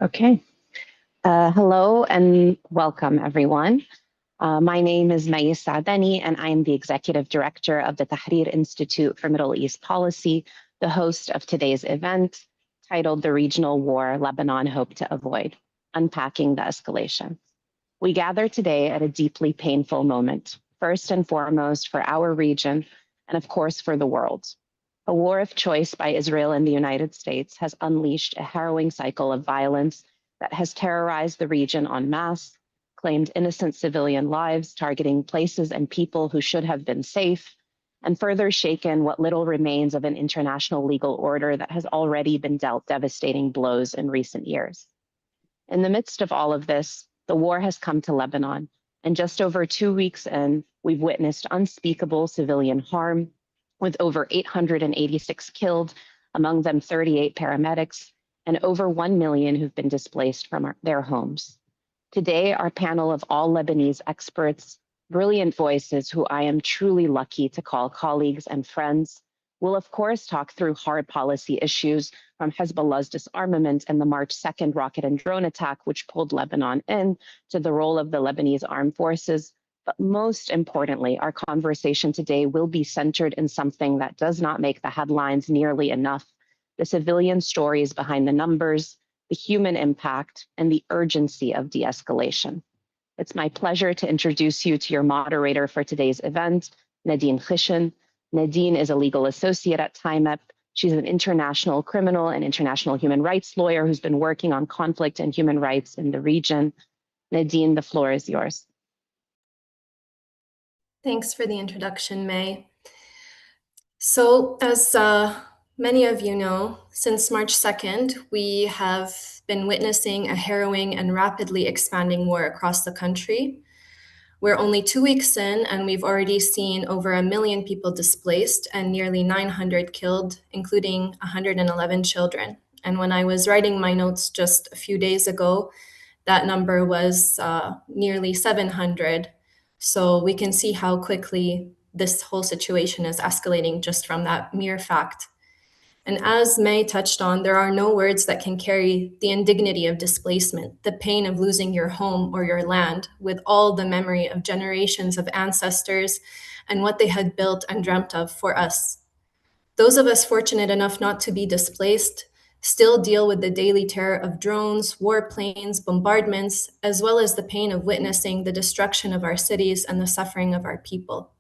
Okay. Hello and welcome, everyone. My name is Mayes Saadani, and I am the Executive Director of the Tahrir Institute for Middle East Policy, the host of today's event titled The Regional War Lebanon Hoped to Avoid, Unpacking the Escalation. We gather today at a deeply painful moment, first and foremost for our region, and of course for the world. A war of choice by Israel and the United States has unleashed a harrowing cycle of violence that has terrorized the region en masse, claimed innocent civilian lives, targeting places and people who should have been safe, and further shaken what little remains of an international legal order that has already been dealt devastating blows in recent years. In the midst of all of this, the war has come to Lebanon, and just over 2 weeks in, we've witnessed unspeakable civilian harm, with over 886 killed, among them 38 paramedics, and over 1 million who've been displaced from their homes. Today, our panel of all Lebanese experts, brilliant voices who I am truly lucky to call colleagues and friends, will of course talk through hard policy issues from Hezbollah's disarmament and the March 2nd rocket and drone attack, which pulled Lebanon in, to the role of the Lebanese armed forces. But most importantly, our conversation today will be centered in something that does not make the headlines nearly enough: the civilian stories behind the numbers, the human impact, and the urgency of de-escalation. It's my pleasure to introduce you to your moderator for today's event, Nadine Khishan. Nadine is a legal associate at TIMEP. She's an international criminal and international human rights lawyer who's been working on conflict and human rights in the region. Nadine, the floor is yours. Thanks for the introduction, May. So as many of you know, since March 2nd, we have been witnessing a harrowing and rapidly expanding war across the country. We're only 2 weeks in, and we've already seen over 1 million people displaced and nearly 900 killed, including 111 children. And when I was writing my notes just a few days ago, that number was nearly 700. So we can see how quickly this whole situation is escalating just from that mere fact. And as May touched on, there are no words that can carry the indignity of displacement, the pain of losing your home or your land, with all the memory of generations of ancestors and what they had built and dreamt of for us. Those of us fortunate enough not to be displaced still deal with the daily terror of drones, warplanes, bombardments, as well as the pain of witnessing the destruction of our cities and the suffering of our people.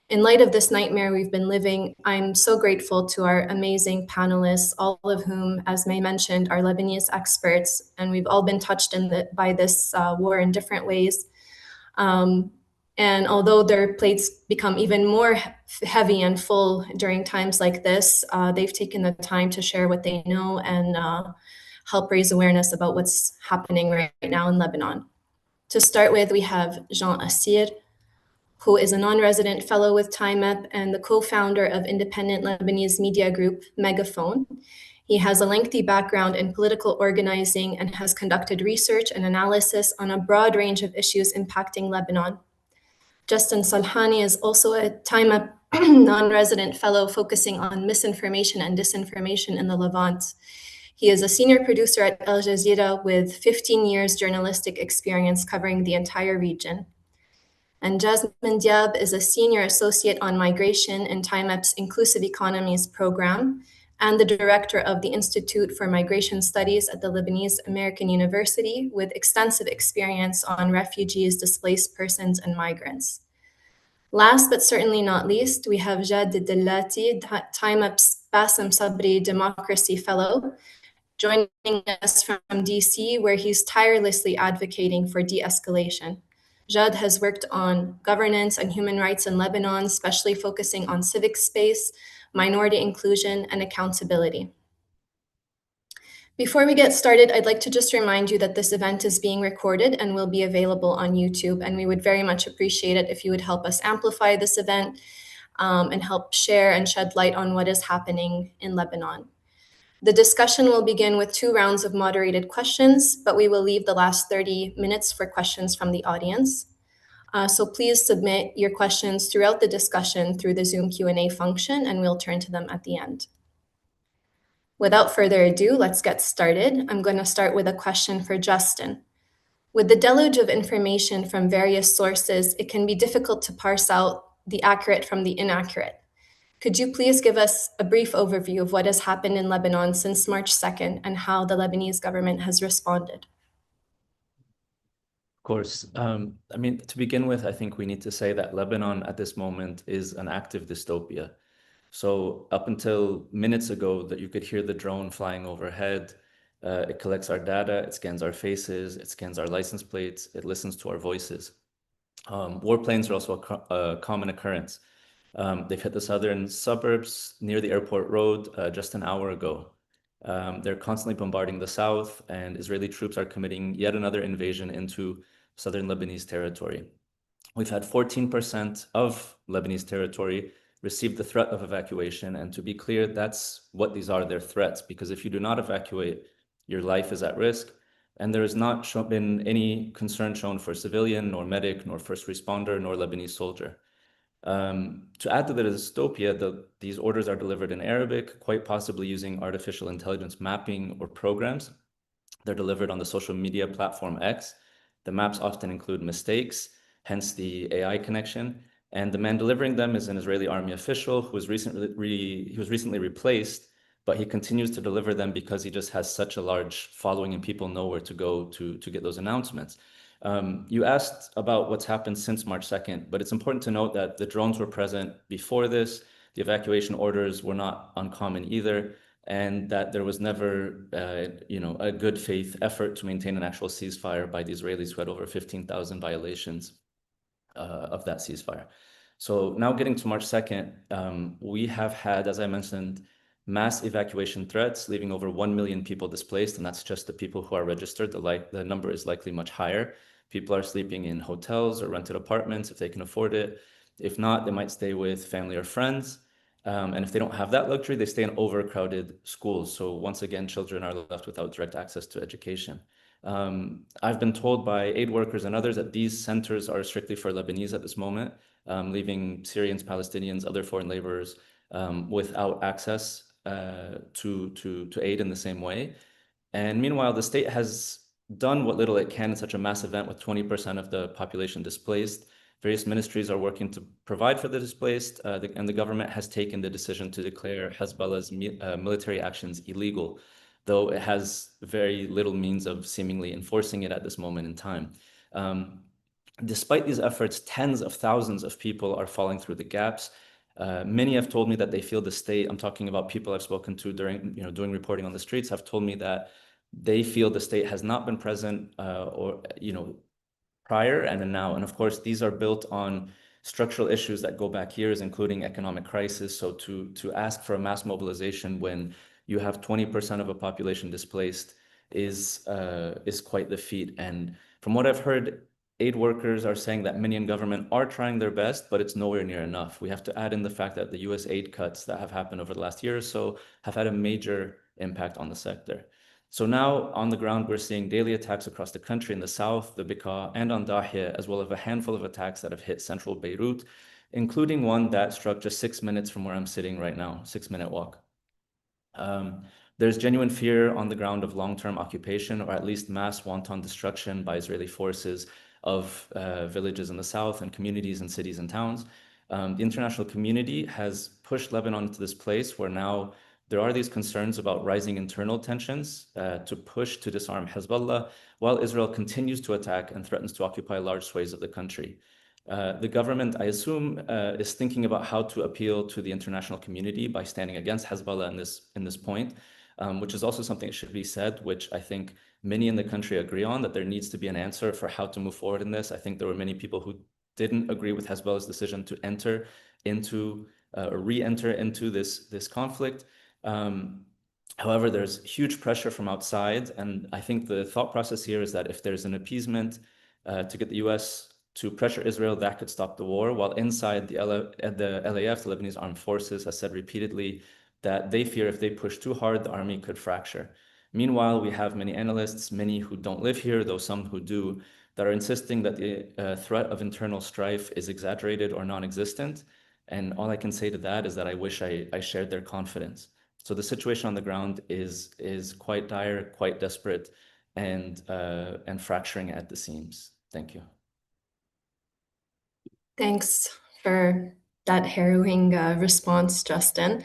In light of this nightmare we've been living, I'm so grateful to our amazing panelists, all of whom, as May mentioned, are Lebanese experts, and we've all been touched by this war in different ways. And although their plates become even more heavy and full during times like this, they've taken the time to share what they know and help raise awareness about what's happening right now in Lebanon. To start with, we have Jean Assir, who is a non-resident fellow with TIMEP and the co-founder of independent Lebanese media group Megaphone. He has a lengthy background in political organizing and has conducted research and analysis on a broad range of issues impacting Lebanon. Justin Salhani is also a TIMEP non-resident fellow focusing on misinformation and disinformation in the Levant. He is a senior producer at Al Jazeera with 15 years journalistic experience covering the entire region. And Jasmine Diab is a senior associate on migration in TIMEP's Inclusive Economies program and the director of the Institute for Migration Studies at the Lebanese American University with extensive experience on refugees, displaced persons, and migrants. Last but certainly not least, we have Jad Dillati, TIMEP's Bassem Sabri Democracy Fellow, joining us from DC, where he's tirelessly advocating for de-escalation. Jad has worked on governance and human rights in Lebanon, especially focusing on civic space, minority inclusion, and accountability. Before we get started, I'd like to just remind you that this event is being recorded and will be available on YouTube, and we would very much appreciate it if you would help us amplify this event and help share and shed light on what is happening in Lebanon. The discussion will begin with 2 rounds of moderated questions, but we will leave the last 30 minutes for questions from the audience. So please submit your questions throughout the discussion through the Zoom Q&A function, and we'll turn to them at the end. Without further ado, let's get started. I'm going to start with a question for Justin. With the deluge of information from various sources, it can be difficult to parse out the accurate from the inaccurate. Could you please give us a brief overview of what has happened in Lebanon since March 2nd and how the Lebanese government has responded? Of course. I mean, to begin with, I think we need to say that Lebanon at this moment is an active dystopia. So up until minutes ago that you could hear the drone flying overhead, it collects our data, it scans our faces, it scans our license plates, it listens to our voices. Warplanes are also a common occurrence. They've hit the southern suburbs near the airport road just an hour ago. They're constantly bombarding the south, and Israeli troops are committing yet another invasion into southern Lebanese territory. We've had 14% of Lebanese territory receive the threat of evacuation. And to be clear, that's what these are, they're threats, because if you do not evacuate, your life is at risk. And there has not been any concern shown for civilian, nor medic, nor first responder, nor Lebanese soldier. To add to the dystopia, these orders are delivered in Arabic, quite possibly using artificial intelligence mapping or programs. They're delivered on the social media platform X. The maps often include mistakes, hence the AI connection. And the man delivering them is an Israeli army official who was recently replaced, but he continues to deliver them because he just has such a large following and people know where to go to get those announcements. You asked about what's happened since March 2nd, but it's important to note that the drones were present before this. The evacuation orders were not uncommon either, and that there was never, a good faith effort to maintain an actual ceasefire by the Israelis, who had over 15,000 violations of that ceasefire. So now getting to March 2nd, we have had, as I mentioned, mass evacuation threats, leaving over 1 million people displaced, and that's just the people who are registered. The number is likely much higher. People are sleeping in hotels or rented apartments if they can afford it. If not, they might stay with family or friends. And if they don't have that luxury, they stay in overcrowded schools. So once again, children are left without direct access to education. I've been told by aid workers and others that these centers are strictly for Lebanese at this moment, leaving Syrians, Palestinians, other foreign laborers without access to aid in the same way. And meanwhile, the state has done what little it can in such a mass event with 20% of the population displaced. Various ministries are working to provide for the displaced, and the government has taken the decision to declare Hezbollah's military actions illegal, though it has very little means of seemingly enforcing it at this moment in time. Despite these efforts, tens of thousands of people are falling through the gaps. Many have told me that they feel the state, I'm talking about people I've spoken to during, doing reporting on the streets, have told me that they feel the state has not been present prior and now. And of course, these are built on structural issues that go back years, including economic crisis. So to ask for a mass mobilization when you have 20% of a population displaced is quite the feat. And from what I've heard, aid workers are saying that many in government are trying their best, but it's nowhere near enough. We have to add in the fact that the US aid cuts that have happened over the last year or so have had a major impact on the sector. So now on the ground, we're seeing daily attacks across the country in the south, the Bekaa, and on Dahia, as well as a handful of attacks that have hit central Beirut, including one that struck just 6 minutes from where I'm sitting right now, 6-minute walk. There's genuine fear on the ground of long-term occupation, or at least mass wanton destruction by Israeli forces of villages in the south and communities and cities and towns. The international community has pushed Lebanon into this place where now there are these concerns about rising internal tensions to push to disarm Hezbollah, while Israel continues to attack and threatens to occupy large swathes of the country. The government, I assume, is thinking about how to appeal to the international community by standing against Hezbollah in this point, which is also something that should be said, which I think many in the country agree on, that there needs to be an answer for how to move forward in this. I think there were many people who didn't agree with Hezbollah's decision to enter into or re-enter into this conflict. However, there's huge pressure from outside, and I think the thought process here is that if there's an appeasement to get the US to pressure Israel, that could stop the war, while inside the LAF, the Lebanese Armed Forces, has said repeatedly that they fear if they push too hard, the army could fracture. Meanwhile, we have many analysts, many who don't live here, though some who do, that are insisting that the threat of internal strife is exaggerated or non-existent. And all I can say to that is that I wish I shared their confidence. So the situation on the ground is quite dire, quite desperate, and fracturing at the seams. Thank you. Thanks for that harrowing response, Justin.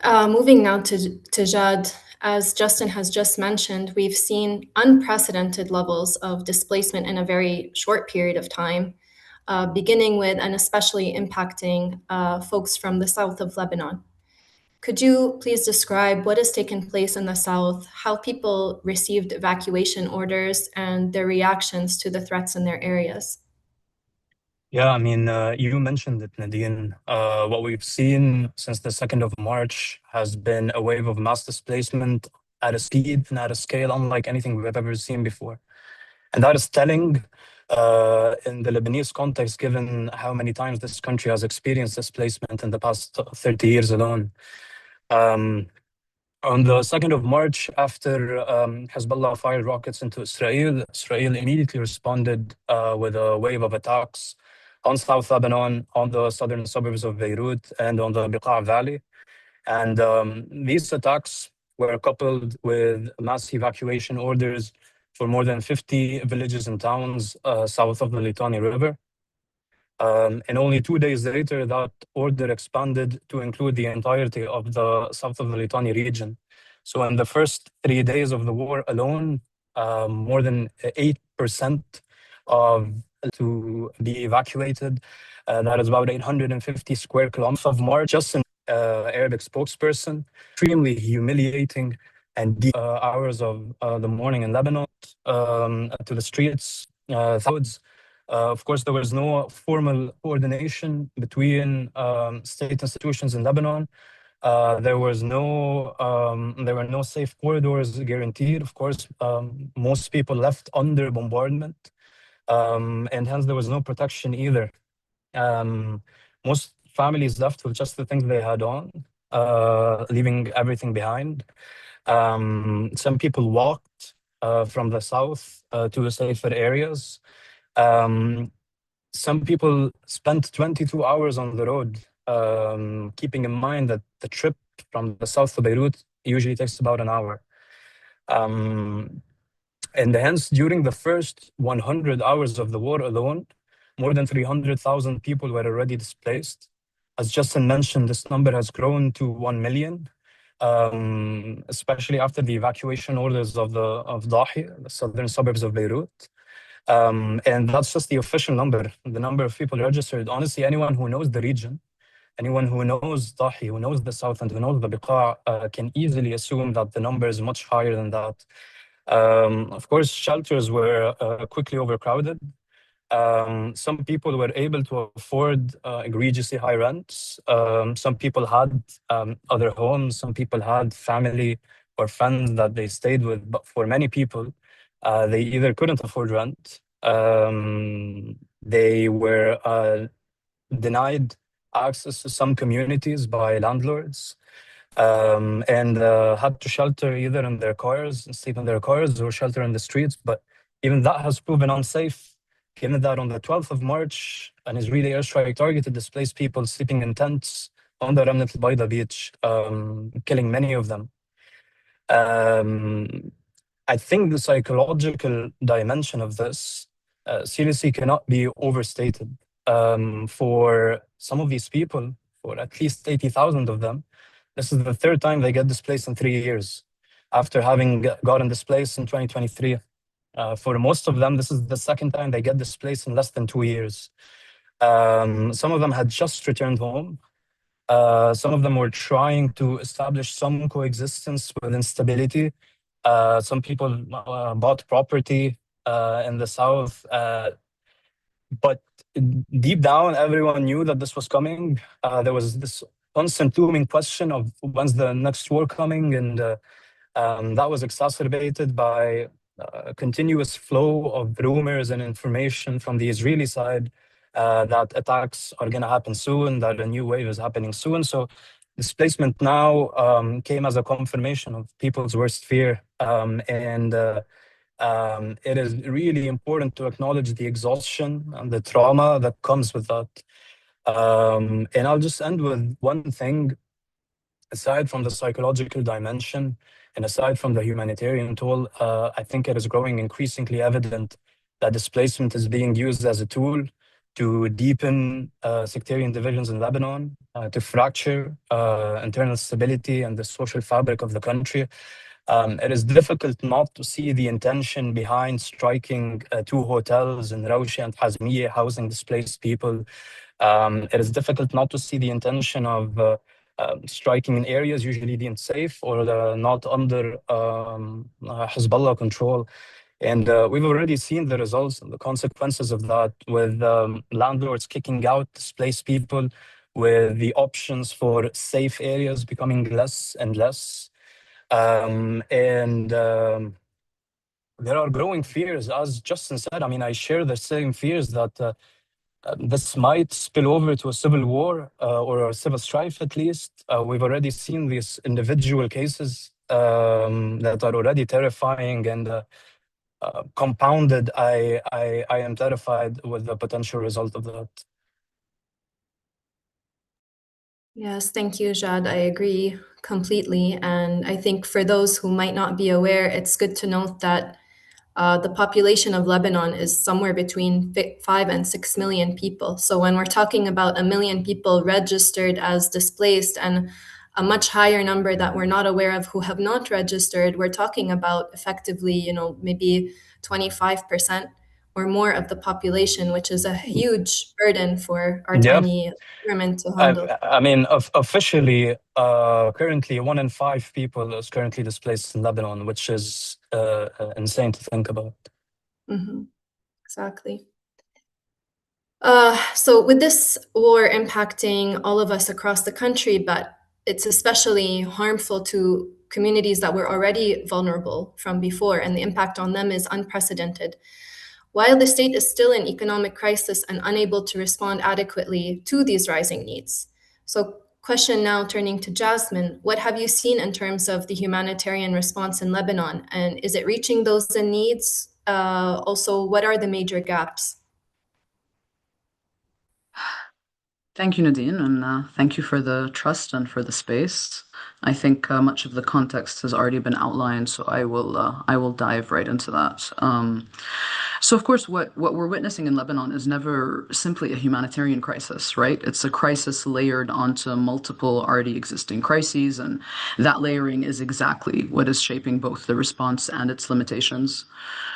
Moving now to Jad. As Justin has just mentioned, we've seen unprecedented levels of displacement in a very short period of time, beginning with and especially impacting folks from the south of Lebanon. Could you please describe what has taken place in the south, how people received evacuation orders, and their reactions to the threats in their areas? Yeah, I mean, you mentioned it, Nadine. What we've seen since the 2nd of March has been a wave of mass displacement at a speed and at a scale unlike anything we've ever seen before. And that is telling in the Lebanese context, given how many times this country has experienced displacement in the past 30 years alone. On the 2nd of March, after Hezbollah fired rockets into Israel, Israel immediately responded with a wave of attacks on South Lebanon, on the southern suburbs of Beirut, and on the Beqa Valley. And these attacks were coupled with mass evacuation orders for more than 50 villages and towns south of the Litani River. And only 2 days later, that order expanded to include the entirety of the south of the Litani region. So in the first 3 days of the war alone, more than 8% of to be evacuated. That is about 850 square kilometers of March. Just an Arabic spokesperson, extremely humiliating and deep hours of the morning in Lebanon to the streets. Of course, there was no formal coordination between state institutions in Lebanon. There were no safe corridors guaranteed. Of course, most people left under bombardment, and hence there was no protection either. Most families left with just the things they had on, leaving everything behind. Some people walked from the south to safer areas. Some people spent 22 hours on the road, keeping in mind that the trip from the south to Beirut usually takes about an hour. And hence, during the first 100 hours of the war alone, more than 300,000 people were already displaced. As Justin mentioned, this number has grown to 1 million, especially after the evacuation orders of Dahi, the southern suburbs of Beirut. And that's just the official number, the number of people registered. Honestly, anyone who knows the region, anyone who knows Dahi, who knows the south and who knows the Beqa can easily assume that the number is much higher than that. Of course, shelters were quickly overcrowded. Some people were able to afford egregiously high rents. Some people had other homes. Some people had family or friends that they stayed with. But for many people, they either couldn't afford rent, they were denied access to some communities by landlords, and had to shelter either in their cars, sleep in their cars, or shelter in the streets. But even that has proven unsafe, given that on the 12th of March, an Israeli airstrike targeted displaced people sleeping in tents on the Ramnat al-Baida beach, killing many of them. I think the psychological dimension of this seriously cannot be overstated. For some of these people, for at least 80,000 of them, this is the third time they get displaced in 3 years, after having gotten displaced in 2023. For most of them, this is the second time they get displaced in less than 2 years. Some of them had just returned home. Some of them were trying to establish some coexistence with instability. Some people bought property in the south, but deep down, everyone knew that this was coming. There was this constant looming question of when's the next war coming, and that was exacerbated by a continuous flow of rumors and information from the Israeli side that attacks are going to happen soon, that a new wave is happening soon. So displacement now came as a confirmation of people's worst fear, and it is really important to acknowledge the exhaustion and the trauma that comes with that. And I'll just end with one thing. aside from the psychological dimension and aside from the humanitarian toll, I think it is growing increasingly evident that displacement is being used as a tool to deepen sectarian divisions in Lebanon, to fracture internal stability and the social fabric of the country. It is difficult not to see the intention behind striking two hotels in Rawshi and Hazmiya housing displaced people. It is difficult not to see the intention of striking in areas usually deemed safe or not under Hezbollah control. And we've already seen the results and the consequences of that, with landlords kicking out displaced people, with the options for safe areas becoming less and less. There are growing fears, as Justin said. I mean, I share the same fears that this might spill over to a civil war or a civil strife, at least. We've already seen these individual cases that are already terrifying, and compounded, I am terrified with the potential result of that. Yes, thank you, Jad. I agree completely. And I think for those who might not be aware, it's good to note that the population of Lebanon is somewhere between 5 and 6 million people. So when we're talking about 1 million people registered as displaced and a much higher number that we're not aware of who have not registered, we're talking about effectively, maybe 25% or more of the population, which is a huge burden for our tiny government to handle. I mean, officially, currently 1 in 5 people is currently displaced in Lebanon, which is insane to think about. Mm-hmm. Exactly. So with this war impacting all of us across the country, but it's especially harmful to communities that were already vulnerable from before, and the impact on them is unprecedented. While the state is still in economic crisis and unable to respond adequately to these rising needs. So question now turning to Jasmine, what have you seen in terms of the humanitarian response in Lebanon? And is it reaching those needs? Also, what are the major gaps? Thank you, Nadine, and thank you for the trust and for the space. I think much of the context has already been outlined, so I will dive right into that. So, of course, what we're witnessing in Lebanon is never simply a humanitarian crisis, right? It's a crisis layered onto multiple already existing crises, and that layering is exactly what is shaping both the response and its limitations.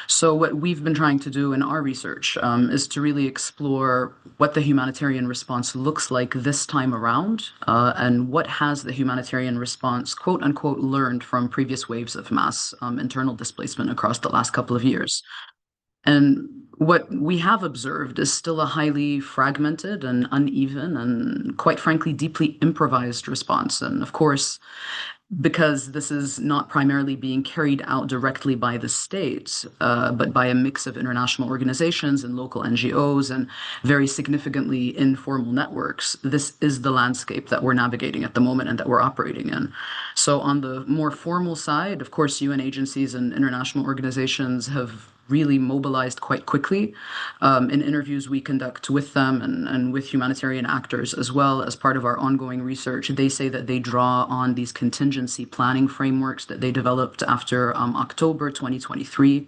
So what we've been trying to do in our research is to really explore what the humanitarian response looks like this time around, and what has the humanitarian response, quote unquote, learned from previous waves of mass internal displacement across the last couple of years. And what we have observed is still a highly fragmented and uneven and, quite frankly, deeply improvised response. And of course, because this is not primarily being carried out directly by the state, but by a mix of international organizations and local NGOs and very significantly informal networks, this is the landscape that we're navigating at the moment and that we're operating in. So on the more formal side, of course, UN agencies and international organizations have really mobilized quite quickly. In interviews we conduct with them and with humanitarian actors, as well as part of our ongoing research, they say that they draw on these contingency planning frameworks that they developed after October 2023.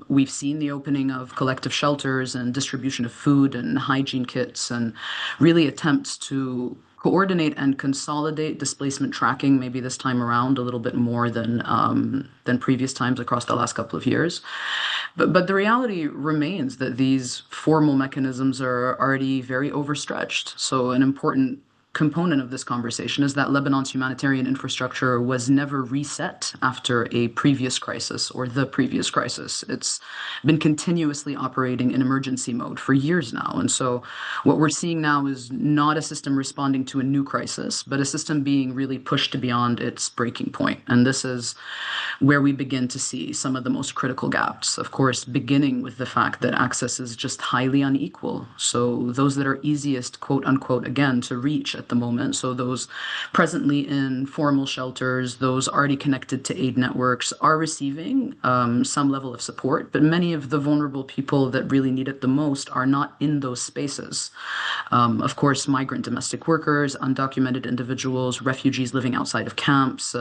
We've seen the opening of collective shelters and distribution of food and hygiene kits, and really attempts to coordinate and consolidate displacement tracking, maybe this time around a little bit more than previous times across the last couple of years. But the reality remains that these formal mechanisms are already very overstretched. So an important component of this conversation is that Lebanon's humanitarian infrastructure was never reset after a previous crisis or the previous crisis. It's been continuously operating in emergency mode for years now. And so what we're seeing now is not a system responding to a new crisis, but a system being really pushed beyond its breaking point. And this is where we begin to see some of the most critical gaps, of course, beginning with the fact that access is just highly unequal. So those that are easiest, quote unquote, again, to reach at at the moment. So those presently in formal shelters, those already connected to aid networks are receiving some level of support, but many of the vulnerable people that really need it the most are not in those spaces. Of course, migrant domestic workers, undocumented individuals, refugees living outside of camps,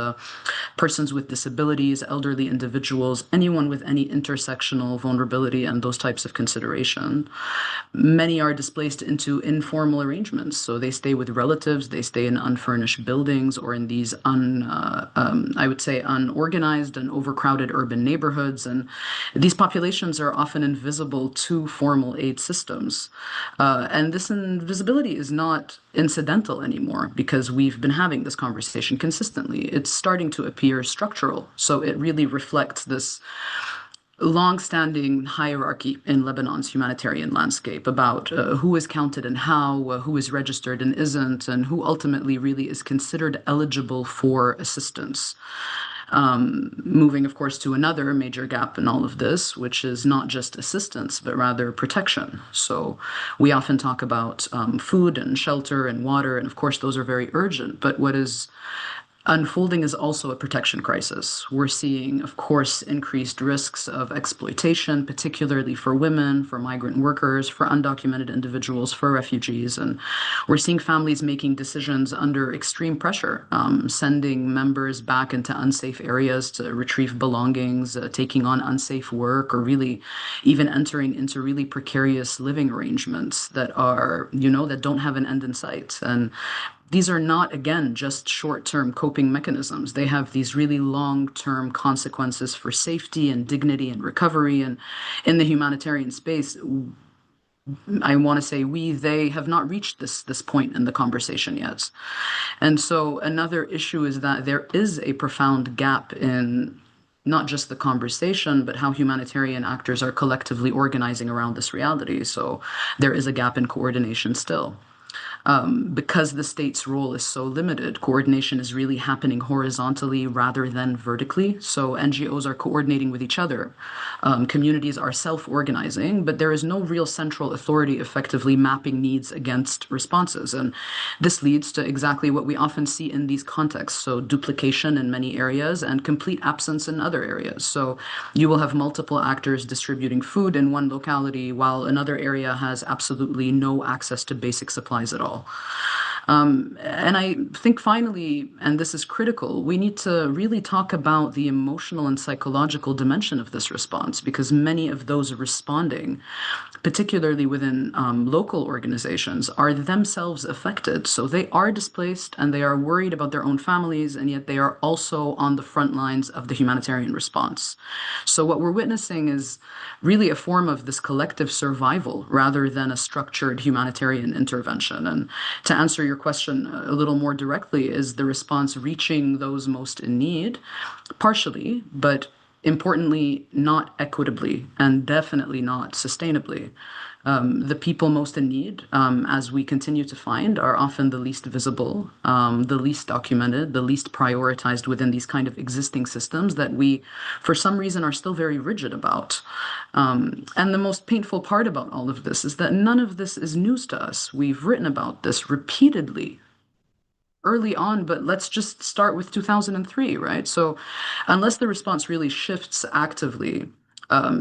persons with disabilities, elderly individuals, anyone with any intersectional vulnerability and those types of consideration. Many are displaced into informal arrangements. So they stay with relatives, they stay in unfurnished buildings or in these I would say unorganized and overcrowded urban neighborhoods. And these populations are often invisible to formal aid systems. And this invisibility is not incidental anymore because we've been having this conversation consistently. It's starting to appear structural. So it really reflects this long-standing hierarchy in Lebanon's humanitarian landscape about who is counted and how, who is registered and isn't, and who ultimately really is considered eligible for assistance. Moving, of course, to another major gap in all of this, which is not just assistance, but rather protection. So we often talk about food and shelter and water, and of course, those are very urgent. But what is unfolding is also a protection crisis. We're seeing, of course, increased risks of exploitation, particularly for women, for migrant workers, for undocumented individuals, for refugees. And we're seeing families making decisions under extreme pressure, sending members back into unsafe areas to retrieve belongings, taking on unsafe work, or really even entering into really precarious living arrangements that are, that don't have an end in sight. And these are not, again, just short-term coping mechanisms. They have these really long-term consequences for safety and dignity and recovery. And in the humanitarian space, I want to say they have not reached this point in the conversation yet. And so another issue is that there is a profound gap in not just the conversation, but how humanitarian actors are collectively organizing around this reality. So there is a gap in coordination still. Because the state's role is so limited, coordination is really happening horizontally rather than vertically. So NGOs are coordinating with each other. Communities are self-organizing, but there is no real central authority effectively mapping needs against responses. And this leads to exactly what we often see in these contexts. So duplication in many areas and complete absence in other areas. So you will have multiple actors distributing food in one locality while another area has absolutely no access to basic supplies at all. And I think finally, and this is critical, we need to really talk about the emotional and psychological dimension of this response, because many of those responding, particularly within local organizations, are themselves affected. So they are displaced and they are worried about their own families, and yet they are also on the front lines of the humanitarian response. So what we're witnessing is really a form of this collective survival rather than a structured humanitarian intervention. And to answer your question a little more directly, is the response reaching those most in need? Partially, but importantly, not equitably and definitely not sustainably. The people most in need, as we continue to find, are often the least visible, the least documented, the least prioritized within these kind of existing systems that we, for some reason, are still very rigid about. And the most painful part about all of this is that none of this is news to us. We've written about this repeatedly early on, but let's just start with 2003, right? So unless the response really shifts actively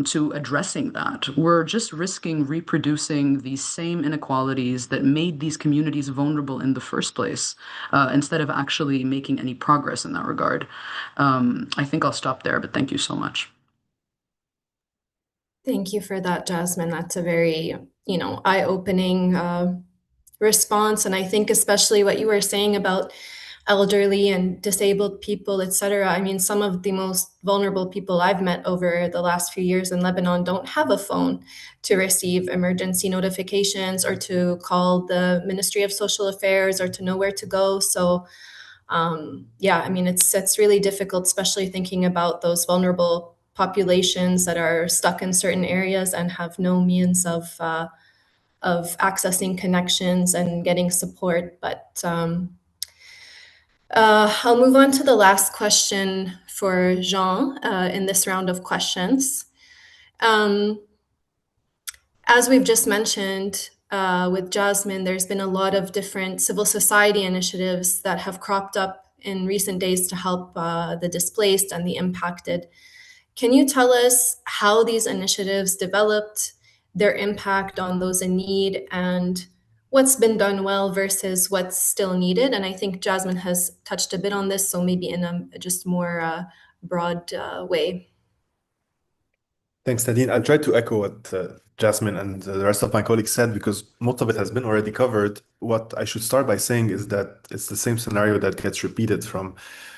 to addressing that, we're just risking reproducing these same inequalities that made these communities vulnerable in the first place, instead of actually making any progress in that regard. I think I'll stop there, but thank you so much. Thank you for that, Jasmine. That's a very, eye-opening response. And I think especially what you were saying about elderly and disabled people, etc. I mean, some of the most vulnerable people I've met over the last few years in Lebanon don't have a phone to receive emergency notifications or to call the Ministry of Social Affairs or to know where to go. So yeah, I mean, it's really difficult, especially thinking about those vulnerable populations that are stuck in certain areas and have no means of accessing connections and getting support. But I'll move on to the last question for Jean in this round of questions. As we've just mentioned, with Jasmine, there's been a lot of different civil society initiatives that have cropped up in recent days to help the displaced and the impacted. Can you tell us how these initiatives developed, their impact on those in need, and what's been done well versus what's still needed? And I think Jasmine has touched a bit on this, so maybe in a just more broad way. Thanks, Nadine. I'll try to echo what Jasmine and the rest of my colleagues said because most of it has been already covered. What I should start by saying is that it's the same scenario that gets repeated from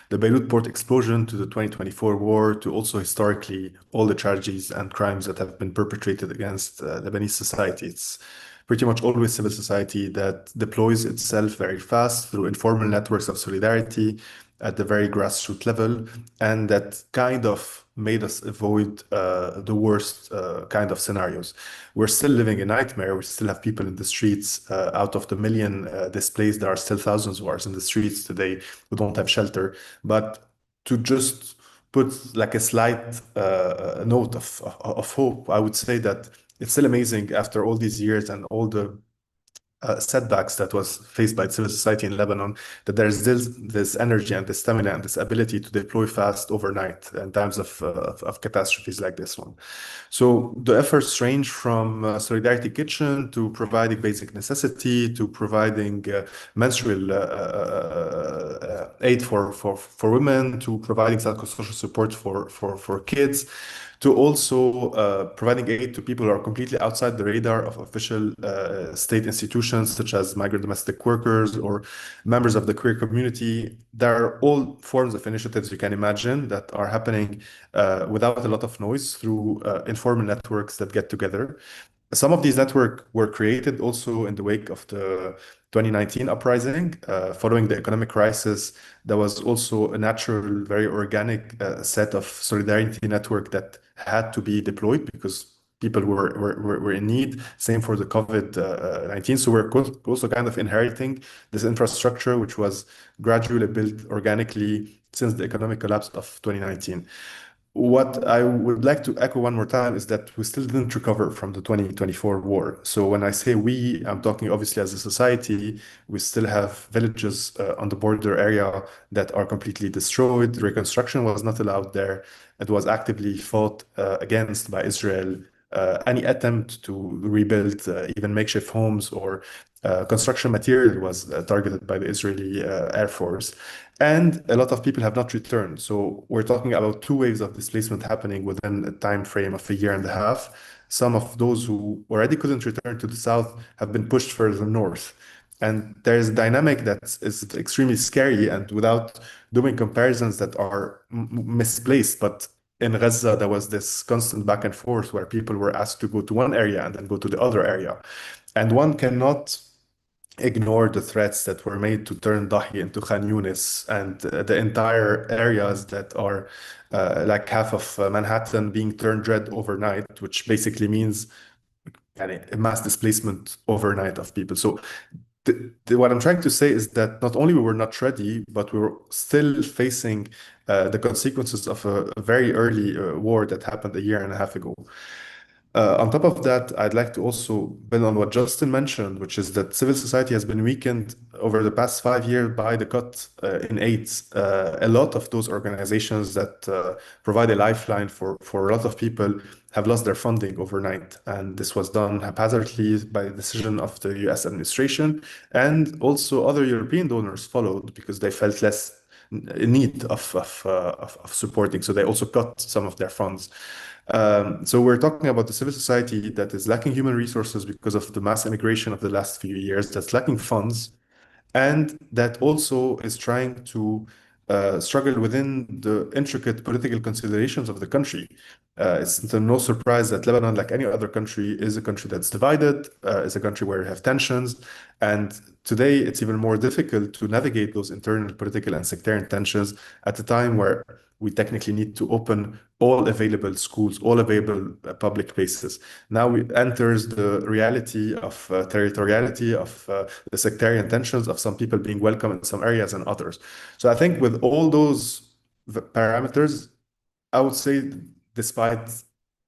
the Beirut port explosion to the 2024 war to also historically all the tragedies and crimes that have been perpetrated against Lebanese society. It's pretty much always civil society that deploys itself very fast through informal networks of solidarity at the very grassroots level, and that kind of made us avoid the worst kind of scenarios. We're still living a nightmare. We still have people in the streets. Out of the million displaced, there are still thousands who are in the streets today who don't have shelter. But to just put like a slight note of hope, I would say that it's still amazing after all these years and all the setbacks that was faced by civil society in Lebanon, that there's this energy and this stamina and this ability to deploy fast overnight in times of catastrophes like this one. So the efforts range from Solidarity Kitchen to providing basic necessity to providing menstrual aid for women to providing psychosocial support for kids to also providing aid to people who are completely outside the radar of official state institutions, such as migrant domestic workers or members of the queer community. There are all forms of initiatives you can imagine that are happening without a lot of noise through informal networks that get together. Some of these networks were created also in the wake of the 2019 uprising. Following the economic crisis, there was also a natural, very organic set of solidarity network that had to be deployed because people were in need. Same for the COVID-19. So we're also kind of inheriting this infrastructure, which was gradually built organically since the economic collapse of 2019. What I would like to echo one more time is that we still didn't recover from the 2024 war. So when I say we, I'm talking obviously as a society. We still have villages on the border area that are completely destroyed. Reconstruction was not allowed there. It was actively fought against by Israel. Any attempt to rebuild even makeshift homes or construction material was targeted by the Israeli Air Force. And a lot of people have not returned. So we're talking about two waves of displacement happening within a time frame of a year and a half. Some of those who already couldn't return to the south have been pushed further north. And there's a dynamic that is extremely scary and without doing comparisons that are misplaced. But in Gaza, there was this constant back and forth where people were asked to go to one area and then go to the other area. And one cannot ignore the threats that were made to turn Dahi into Khan Yunis and the entire areas that are like half of Manhattan being turned red overnight, which basically means a mass displacement overnight of people. So what I'm trying to say is that not only we were not ready, but we were still facing the consequences of a very early war that happened a year and a half ago. On top of that, I'd like to also build on what Justin mentioned, which is that civil society has been weakened over the past 5 years by the cut in aid. A lot of those organizations that provide a lifeline for a lot of people have lost their funding overnight. And this was done haphazardly by the decision of the US administration. And also other European donors followed because they felt less in need of supporting. So they also cut some of their funds. So we're talking about the civil society that is lacking human resources because of the mass immigration of the last few years, that's lacking funds, and that also is trying to struggle within the intricate political considerations of the country. It's no surprise that Lebanon, like any other country, is a country that's divided, is a country where you have tensions. And today, it's even more difficult to navigate those internal political and sectarian tensions at a time where we technically need to open all available schools, all available public places. Now it enters the reality of territoriality, of the sectarian tensions, of some people being welcome in some areas and others. So I think with all those parameters, I would say, despite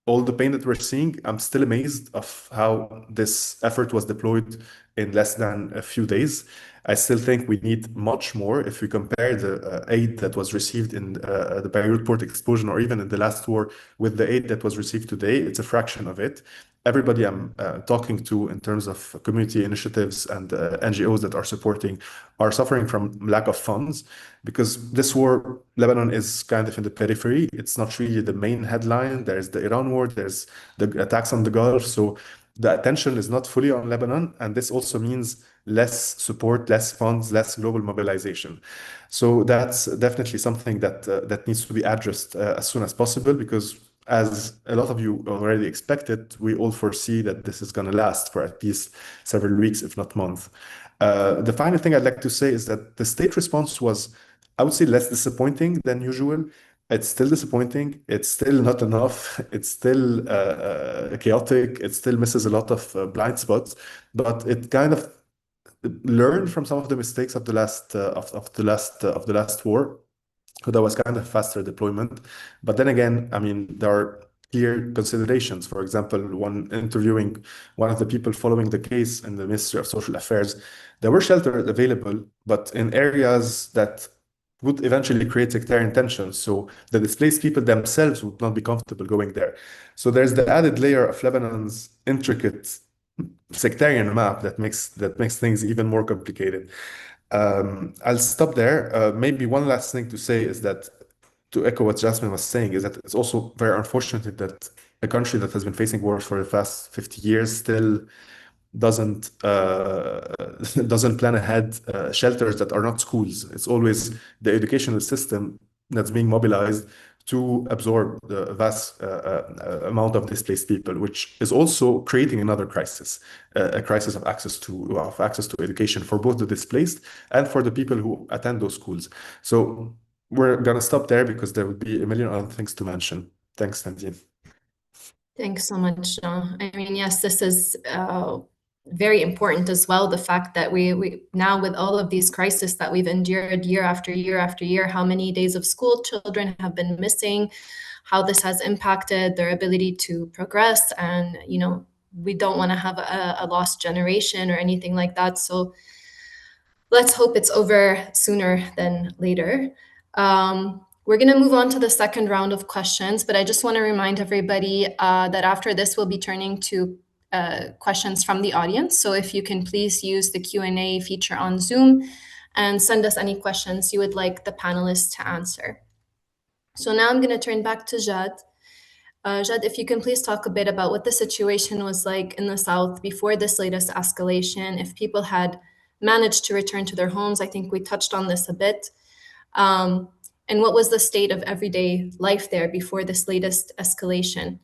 all the pain that we're seeing, I'm still amazed of how this effort was deployed in less than a few days. I still think we need much more. If we compare the aid that was received in the Beirut port explosion, or even in the last war, with the aid that was received today, it's a fraction of it. Everybody I'm talking to in terms of community initiatives and NGOs that are supporting are suffering from lack of funds, because this war, Lebanon is kind of in the periphery. It's not really the main headline. There's the Iran war, there's the attacks on the Gulf. So the attention is not fully on Lebanon. And this also means less support, less funds, less global mobilization. So that's definitely something that that needs to be addressed as soon as possible, because as a lot of you already expected, we all foresee that this is going to last for at least several weeks, if not months. The final thing I'd like to say is that the state response was, I would say, less disappointing than usual. It's still disappointing. It's still not enough. It's still chaotic. It still misses a lot of blind spots, but it kind of learned from some of the mistakes of the last of the last war. So that was kind of faster deployment. But then again, I mean, there are clear considerations. For example, one interviewing one of the people following the case in the Ministry of Social Affairs, there were shelters available, but in areas that would eventually create sectarian tensions. So the displaced people themselves would not be comfortable going there. So there's the added layer of Lebanon's intricate sectarian map that makes things even more complicated. I'll stop there. Maybe one last thing to say is that, to echo what Jasmine was saying, is that it's also very unfortunate that a country that has been facing wars for the past 50 years still doesn't doesn't plan ahead shelters that are not schools. It's always the educational system that's being mobilized to absorb the vast amount of displaced people, which is also creating another crisis, a crisis of access to education for both the displaced and for the people who attend those schools. So we're gonna stop there because there would be a million other things to mention. Thanks, Nadine. Thanks so much, Jean. I mean, yes, this is very important as well. The fact that we now, with all of these crises that we've endured year after year after year, how many days of school children have been missing, how this has impacted their ability to progress. And, you know, we don't want to have a lost generation or anything like that. So let's hope it's over sooner than later. We're going to move on to the second round of questions, but I just want to remind everybody that after this, we'll be turning to questions from the audience. So if you can please use the Q&A feature on Zoom and send us any questions you would like the panelists to answer. So now I'm going to turn back to Jad. Jad, if you can please talk a bit about what the situation was like in the South before this latest escalation, if people had managed to return to their homes. I think we touched on this a bit. And what was the state of everyday life there before this latest escalation?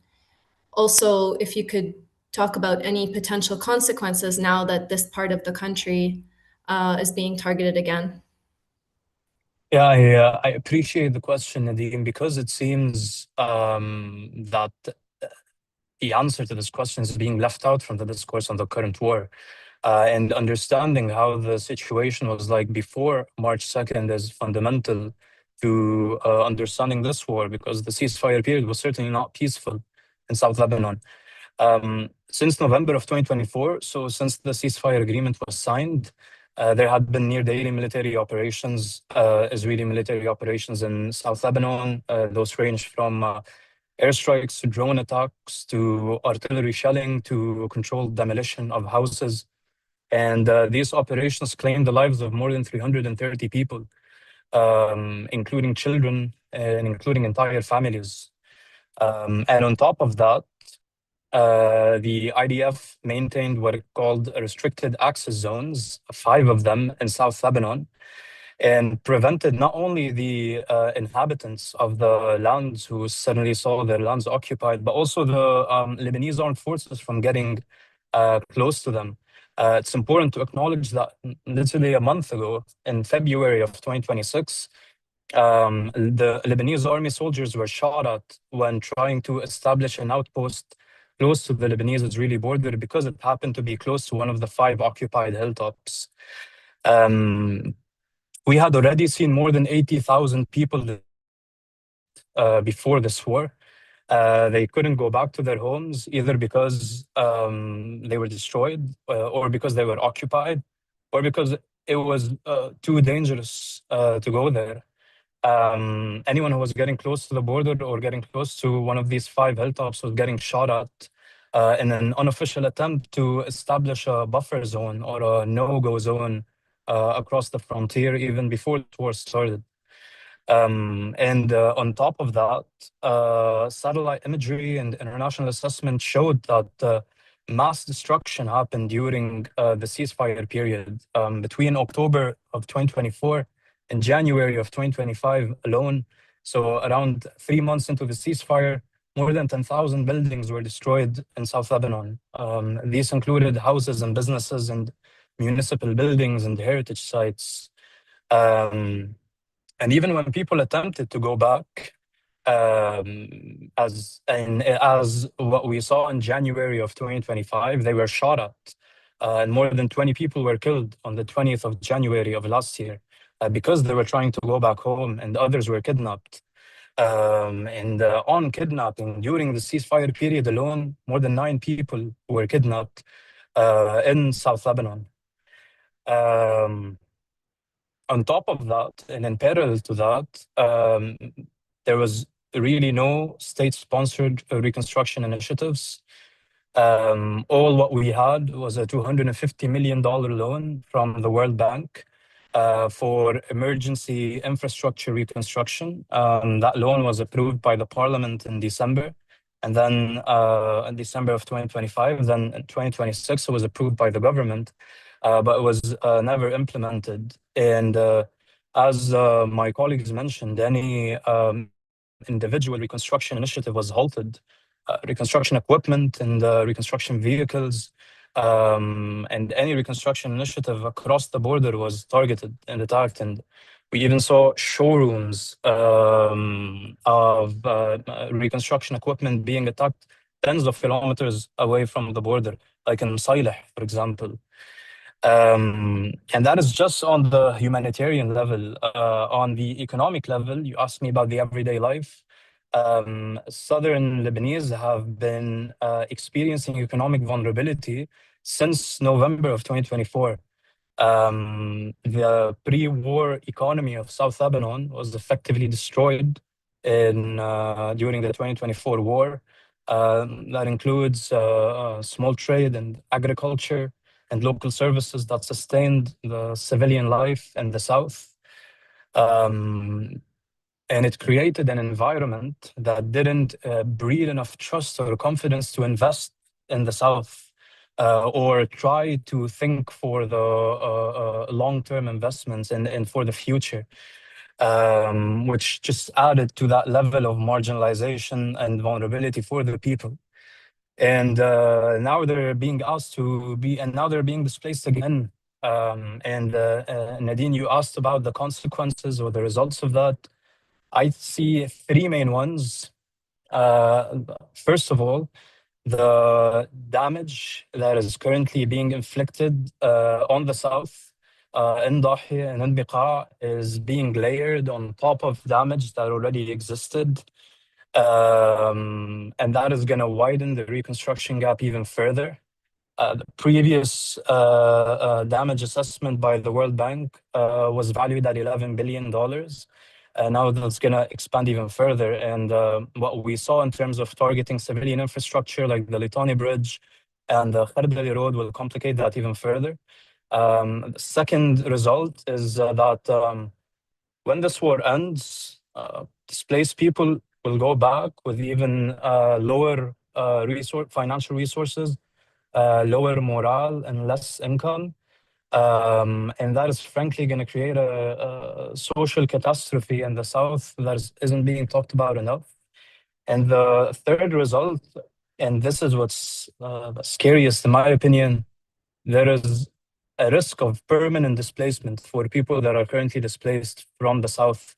Also, if you could talk about any potential consequences now that this part of the country is being targeted again. Yeah, I appreciate the question, Nadine, because it seems that the answer to this question is being left out from the discourse on the current war. And understanding how the situation was like before March 2nd is fundamental to understanding this war, because the ceasefire period was certainly not peaceful in South Lebanon. Since November of 2024, so since the ceasefire agreement was signed, there had been near daily military operations, Israeli military operations in South Lebanon. Those range from airstrikes to drone attacks to artillery shelling to controlled demolition of houses. And these operations claimed the lives of more than 330 people, including children and including entire families. And on top of that, the IDF maintained what it called restricted access zones, 5 of them in South Lebanon, and prevented not only the inhabitants of the lands who suddenly saw their lands occupied, but also the Lebanese armed forces from getting close to them. It's important to acknowledge that literally a month ago, in February of 2026, the Lebanese army soldiers were shot at when trying to establish an outpost close to the Lebanese-Israeli border because it happened to be close to one of the 5 occupied hilltops. We had already seen more than 80,000 people before this war. They couldn't go back to their homes either because they were destroyed or because they were occupied or because it was too dangerous to go there. Anyone who was getting close to the border or getting close to one of these 5 hilltops was getting shot at in an unofficial attempt to establish a buffer zone or a no-go zone across the frontier even before the war started. And on top of that, satellite imagery and international assessment showed that mass destruction happened during the ceasefire period. Between October of 2024 and January of 2025 alone, so around 3 months into the ceasefire, more than 10,000 buildings were destroyed in South Lebanon. These included houses and businesses and municipal buildings and heritage sites. And even when people attempted to go back, as what we saw in January of 2025, they were shot at, and more than 20 people were killed on the 20th of January of last year because they were trying to go back home, and others were kidnapped. And on kidnapping, during the ceasefire period alone, more than 9 people were kidnapped in South Lebanon. On top of that, and in parallel to that, there was really no state-sponsored reconstruction initiatives. All what we had was a $250 million loan from the World Bank for emergency infrastructure reconstruction. That loan was approved by the parliament in December. And then in December of 2025, then in 2026, it was approved by the government, but it was never implemented. And as my colleagues mentioned, any individual reconstruction initiative was halted. Reconstruction equipment and reconstruction vehicles and any reconstruction initiative across the border was targeted and attacked. And we even saw showrooms of reconstruction equipment being attacked tens of kilometers away from the border, like in Salih, for example. And that is just on the humanitarian level. On the economic level, you asked me about the everyday life. Southern Lebanese have been experiencing economic vulnerability since November of 2024. The pre-war economy of South Lebanon was effectively destroyed during the 2024 war. That includes small trade and agriculture and local services that sustained the civilian life in the South. And it created an environment that didn't breed enough trust or confidence to invest in the South or try to think for the long-term investments and for the future, which just added to that level of marginalization and vulnerability for the people. And now they're being asked to be, and now they're being displaced again. And Nadine, you asked about the consequences or the results of that. I see 3 main ones. First of all, the damage that is currently being inflicted on the South in Dahia and in Biqa is being layered on top of damage that already existed. And that is going to widen the reconstruction gap even further. The previous damage assessment by the World Bank was valued at $11 billion. Now that's going to expand even further. And what we saw in terms of targeting civilian infrastructure like the Litani Bridge and the Khardali Road will complicate that even further. The second result is that when this war ends, displaced people will go back with even lower financial resources, lower morale, and less income. And that is frankly going to create a social catastrophe in the South that isn't being talked about enough. And the third result, and this is what's the scariest in my opinion, there is a risk of permanent displacement for people that are currently displaced from the South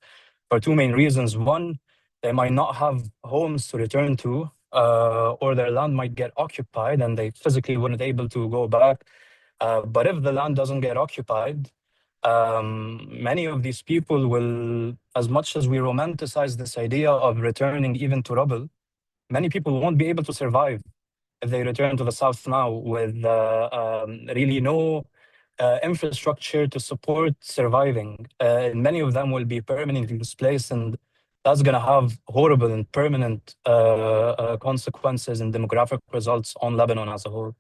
for 2 main reasons. One, they might not have homes to return to, or their land might get occupied and they physically wouldn't be able to go back. But if the land doesn't get occupied, many of these people will, as much as we romanticize this idea of returning even to rubble, many people won't be able to survive if they return to the south now with really no infrastructure to support surviving. And many of them will be permanently displaced, and that's going to have horrible and permanent consequences and demographic results on Lebanon as a whole.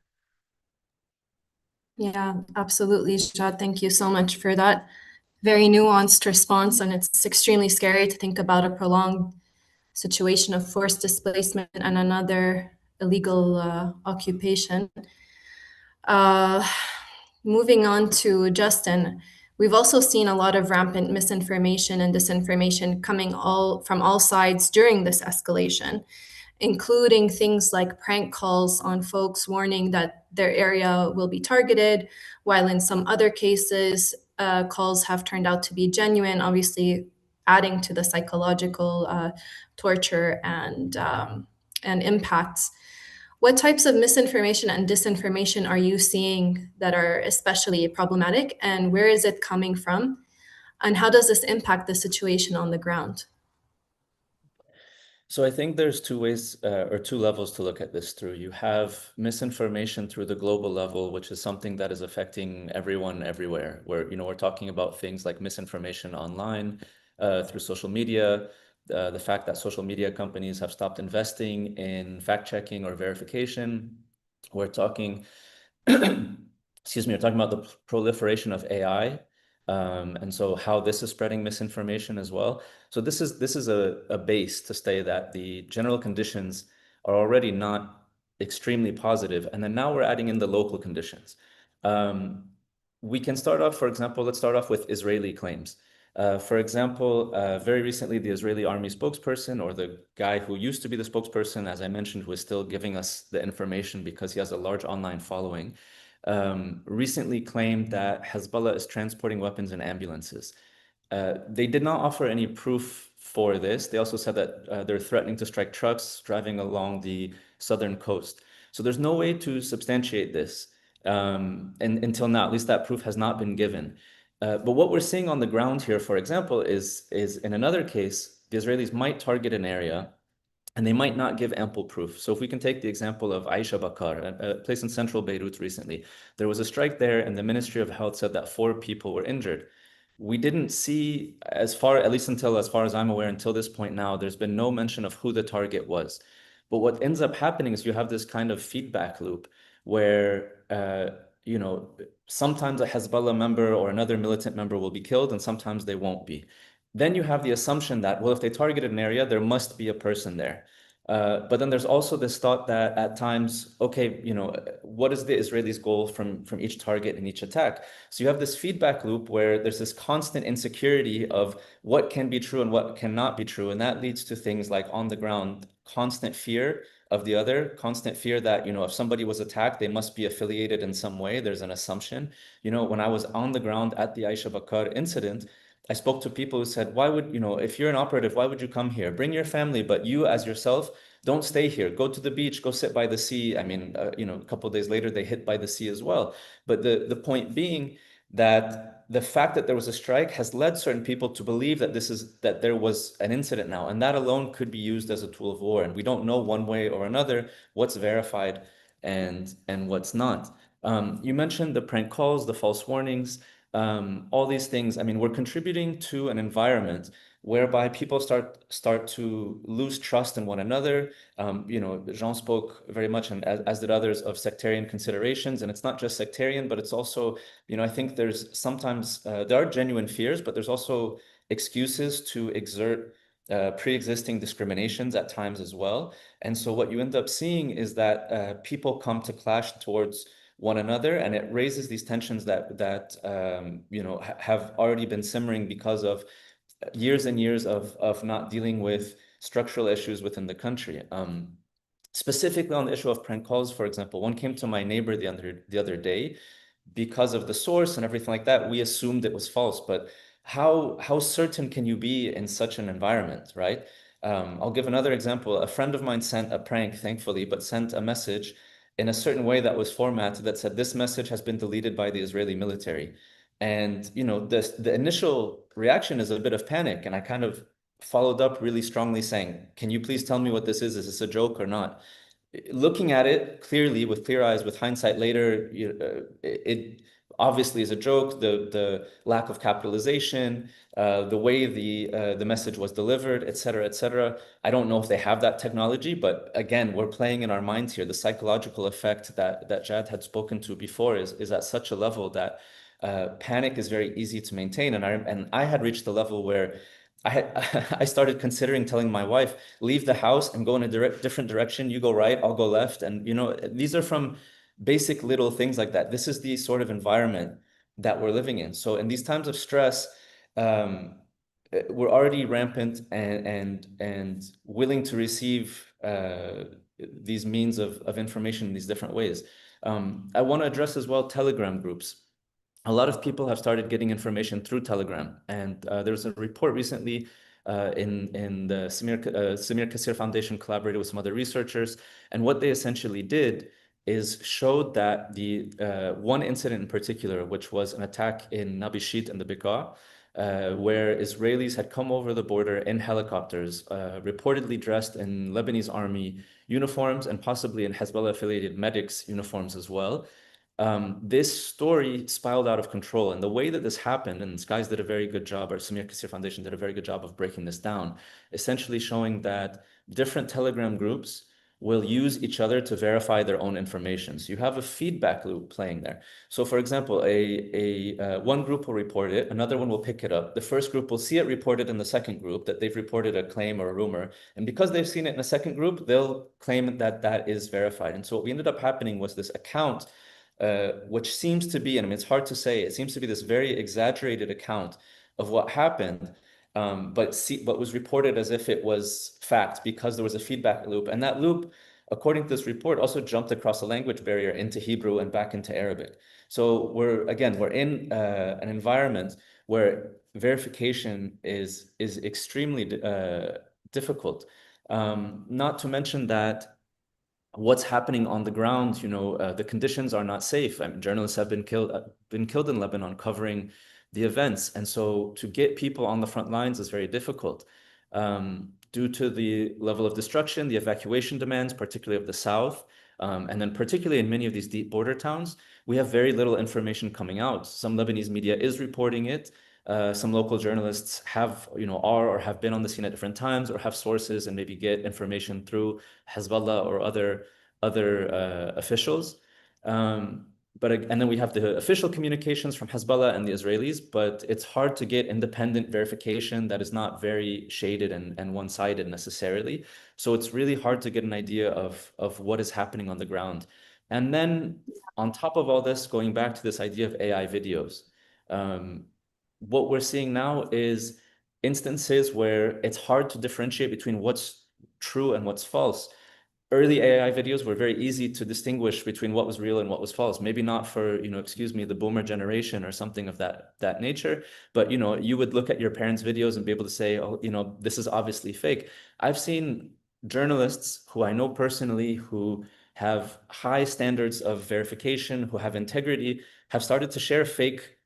Yeah, absolutely, Shad. Thank you so much for that very nuanced response. And it's extremely scary to think about a prolonged situation of forced displacement and another illegal occupation. Moving on to Justin, we've also seen a lot of rampant misinformation and disinformation coming from all sides during this escalation, including things like prank calls on folks warning that their area will be targeted, while in some other cases, calls have turned out to be genuine, obviously adding to the psychological torture and impacts. What types of misinformation and disinformation are you seeing that are especially problematic, and where is it coming from? And how does this impact the situation on the ground? So I think there's two ways or two levels to look at this through. You have misinformation through the global level, which is something that is affecting everyone everywhere, where, we're talking about things like misinformation online, through social media, the fact that social media companies have stopped investing in fact-checking or verification. We're talking, excuse me, we're talking about the proliferation of AI. And so how this is spreading misinformation as well. So this is a base to say that the general conditions are already not extremely positive. And then now we're adding in the local conditions. We can start off, for example, let's start off with Israeli claims. For example, very recently, the Israeli army spokesperson, or the guy who used to be the spokesperson, as I mentioned, was still giving us the information because he has a large online following, recently claimed that Hezbollah is transporting weapons in ambulances. They did not offer any proof for this. They also said that they're threatening to strike trucks driving along the southern coast. So there's no way to substantiate this, and until now, at least that proof has not been given. But what we're seeing on the ground here, for example, is in another case, the Israelis might target an area and they might not give ample proof. So if we can take the example of Aisha Bakar, a place in central Beirut recently, there was a strike there and the Ministry of Health said that 4 people were injured. We didn't see, as far as I'm aware, until this point now, there's been no mention of who the target was. But what ends up happening is you have this kind of feedback loop where, sometimes a Hezbollah member or another militant member will be killed and sometimes they won't be. Then you have the assumption that, well, if they targeted an area, there must be a person there. But then there's also this thought that at times, okay, what is the Israelis' goal from each target and each attack? So you have this feedback loop where there's this constant insecurity of what can be true and what cannot be true. And that leads to things like on the ground, constant fear of the other, constant fear that, if somebody was attacked, they must be affiliated in some way. There's an assumption. When I was on the ground at the Aisha Bakar incident, I spoke to people who said, why would, if you're an operative, why would you come here? Bring your family, but you as yourself, don't stay here. Go to the beach, go sit by the sea. I mean, a couple of days later, they hit by the sea as well. But the point being that the fact that there was a strike has led certain people to believe that there was an incident now, and that alone could be used as a tool of war. And we don't know one way or another what's verified and what's not. You mentioned the prank calls, the false warnings. All these things, I mean, we're contributing to an environment whereby people start to lose trust in one another. Jean spoke very much, and as did others, of sectarian considerations. And it's not just sectarian, but it's also, I think there's sometimes, there are genuine fears, but there's also excuses to exert pre-existing discriminations at times as well. And so what you end up seeing is that people come to clash towards one another, and it raises these tensions that have already been simmering because of years and years of not dealing with structural issues within the country. Specifically on the issue of prank calls, for example, one came to my neighbor the other day. Because of the source and everything like that, we assumed it was false. But how certain can you be in such an environment, right? I'll give another example. A friend of mine sent a prank, thankfully, but sent a message in a certain way that was formatted that said, this message has been deleted by the Israeli military. And, the initial reaction is a bit of panic. And I kind of followed up really strongly saying, can you please tell me what this is? Is this a joke or not? Looking at it clearly with clear eyes, with hindsight later, it obviously is a joke. The lack of capitalization, the way the message was delivered, et cetera, et cetera. I don't know if they have that technology, but again, we're playing in our minds here. The psychological effect that Jad had spoken to before is at such a level that panic is very easy to maintain. And I had reached the level where I started considering telling my wife, leave the house and go in a different direction. You go right, I'll go left. And, these are from basic little things like that. This is the sort of environment that we're living in. So in these times of stress, we're already rampant and willing to receive these means of information in these different ways. I want to address as well Telegram groups. A lot of people have started getting information through Telegram. And there's a report recently in the Samir Kassir Foundation collaborated with some other researchers. And what they essentially did is showed that the one incident in particular, which was an attack in Nabishit and the Bekaa, where Israelis had come over the border in helicopters, reportedly dressed in Lebanese army uniforms and possibly in Hezbollah-affiliated medics uniforms as well. This story spiraled out of control. And the way that this happened, and Skies did a very good job, or Samir Kassir Foundation did a very good job of breaking this down, essentially showing that different Telegram groups will use each other to verify their own information. So you have a feedback loop playing there. So for example, one group will report it, another one will pick it up. The first group will see it reported in the second group, that they've reported a claim or a rumor. And because they've seen it in a second group, they'll claim that that is verified. And so what we ended up happening was this account which seems to be, and I mean, it's hard to say, it seems to be this very exaggerated account of what happened, but was reported as if it was fact because there was a feedback loop. And that loop, according to this report, also jumped across a language barrier into Hebrew and back into Arabic. So we're in an environment where verification is extremely difficult. Not to mention that what's happening on the ground, the conditions are not safe. I mean, journalists have been killed in Lebanon covering the events. And so to get people on the front lines is very difficult due to the level of destruction, the evacuation demands, particularly of the south. And then particularly in many of these deep border towns, we have very little information coming out. Some Lebanese media is reporting it. Some local journalists have, are or have been on the scene at different times or have sources and maybe get information through Hezbollah or other officials. And then we have the official communications from Hezbollah and the Israelis, but it's hard to get independent verification that is not very shaded and one-sided necessarily. So it's really hard to get an idea of what is happening on the ground. And then on top of all this, going back to this idea of AI videos, what we're seeing now is instances where it's hard to differentiate between what's true and what's false. Early AI videos were very easy to distinguish between what was real and what was false. Maybe not for, excuse me, the boomer generation or something of that nature, but, you would look at your parents' videos and be able to say, oh, this is obviously fake. I've seen journalists who I know personally who have high standards of verification, who have integrity, have started to share fake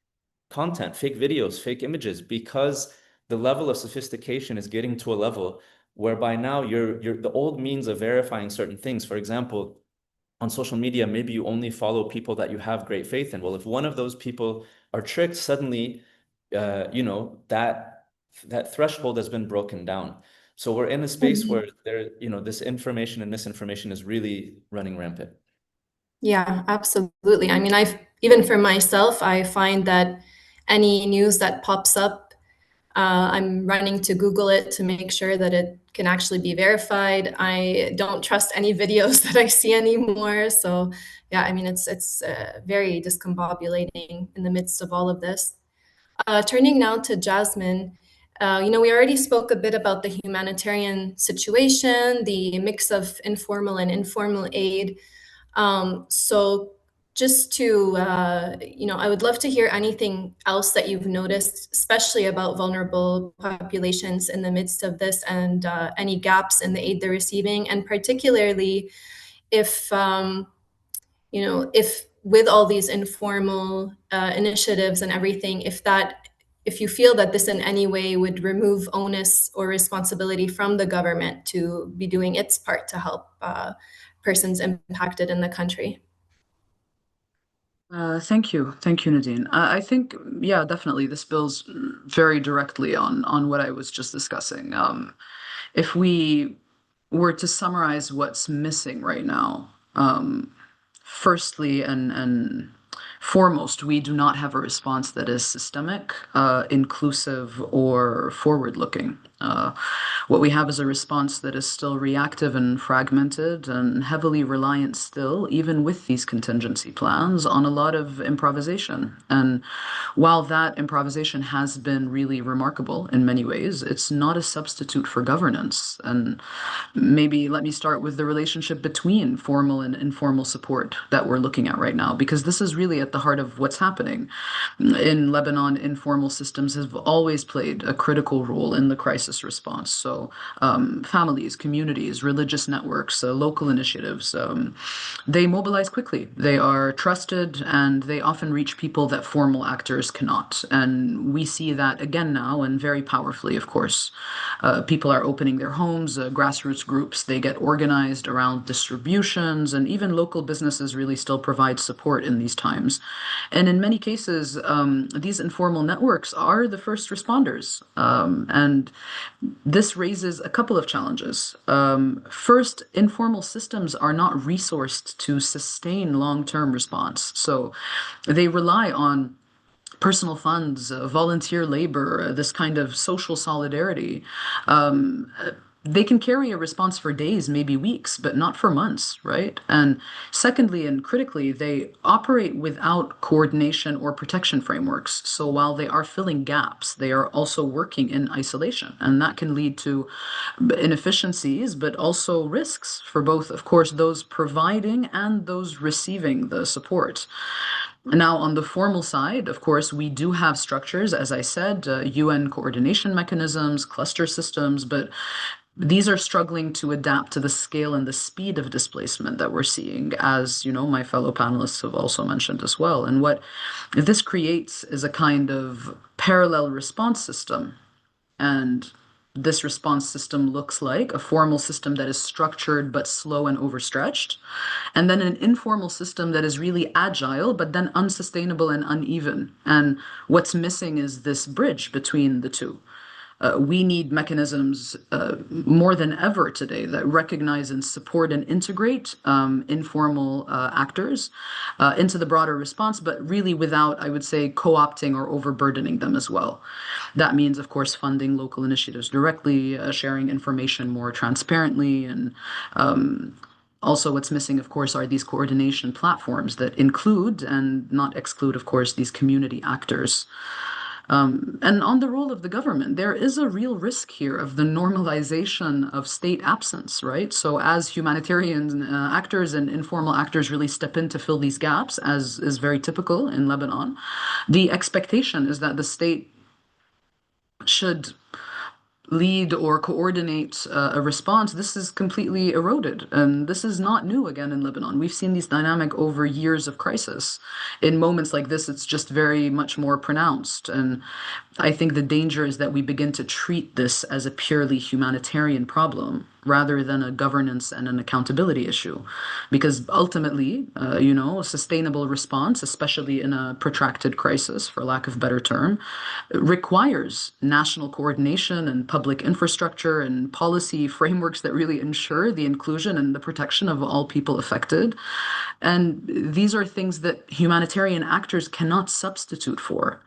content, fake videos, fake images, because the level of sophistication is getting to a level whereby now the old means of verifying certain things. For example, on social media, maybe you only follow people that you have great faith in. Well, if one of those people are tricked, suddenly, that threshold has been broken down. So we're in a space where this information and misinformation is really running rampant. Yeah, absolutely. I mean, even for myself, I find that any news that pops up, I'm running to Google it to make sure that it can actually be verified. I don't trust any videos that I see anymore. So yeah, I mean, it's very discombobulating in the midst of all of this. Turning now to Jasmine, we already spoke a bit about the humanitarian situation, the mix of informal and informal aid. So just to, I would love to hear anything else that you've noticed, especially about vulnerable populations in the midst of this and any gaps in the aid they're receiving. And particularly if, if with all these informal initiatives and everything, if that if you feel that this in any way would remove onus or responsibility from the government to be doing its part to help persons impacted in the country. Thank you. Thank you, Nadine. I think, yeah, definitely this builds very directly on what I was just discussing. If we were to summarize what's missing right now, firstly and foremost, we do not have a response that is systemic, inclusive, or forward-looking. What we have is a response that is still reactive and fragmented and heavily reliant still, even with these contingency plans, on a lot of improvisation. And while that improvisation has been really remarkable in many ways, it's not a substitute for governance. And maybe let me start with the relationship between formal and informal support that we're looking at right now, because this is really at the heart of what's happening. In Lebanon, informal systems have always played a critical role in the crisis response. So families, communities, religious networks, local initiatives, they mobilize quickly. They are trusted and they often reach people that formal actors cannot. And we see that again now, and very powerfully, of course. People are opening their homes, grassroots groups, they get organized around distributions, and even local businesses really still provide support in these times. And in many cases, these informal networks are the first responders. And this raises a couple of challenges. First, informal systems are not resourced to sustain long-term response. So they rely on personal funds, volunteer labor, this kind of social solidarity. They can carry a response for days, maybe weeks, but not for months, right? And secondly, and critically, they operate without coordination or protection frameworks. So while they are filling gaps, they are also working in isolation. And that can lead to inefficiencies, but also risks for both, of course, those providing and those receiving the support. Now, on the formal side, of course, we do have structures, as I said, UN coordination mechanisms, cluster systems, but these are struggling to adapt to the scale and the speed of displacement that we're seeing, as you know, my fellow panelists have also mentioned as well. And what this creates is a kind of parallel response system. And this response system looks like a formal system that is structured but slow and overstretched, and then an informal system that is really agile but then unsustainable and uneven. And what's missing is this bridge between the two. We need mechanisms more than ever today that recognize and support and integrate informal actors into the broader response, but really without, I would say, co-opting or overburdening them as well. That means, of course, funding local initiatives directly, sharing information more transparently, and also what's missing, of course, are these coordination platforms that include and not exclude, of course, these community actors. And on the role of the government, there is a real risk here of the normalization of state absence, right? So as humanitarian actors and informal actors really step in to fill these gaps, as is very typical in Lebanon, the expectation is that the state should lead or coordinate a response. This is completely eroded. And this is not new again in Lebanon. We've seen these dynamic over years of crisis. In moments like this, it's just very much more pronounced. And I think the danger is that we begin to treat this as a purely humanitarian problem rather than a governance and an accountability issue. Because ultimately, a sustainable response, especially in a protracted crisis, for lack of a better term, requires national coordination and public infrastructure and policy frameworks that really ensure the inclusion and the protection of all people affected. And these are things that humanitarian actors cannot substitute for.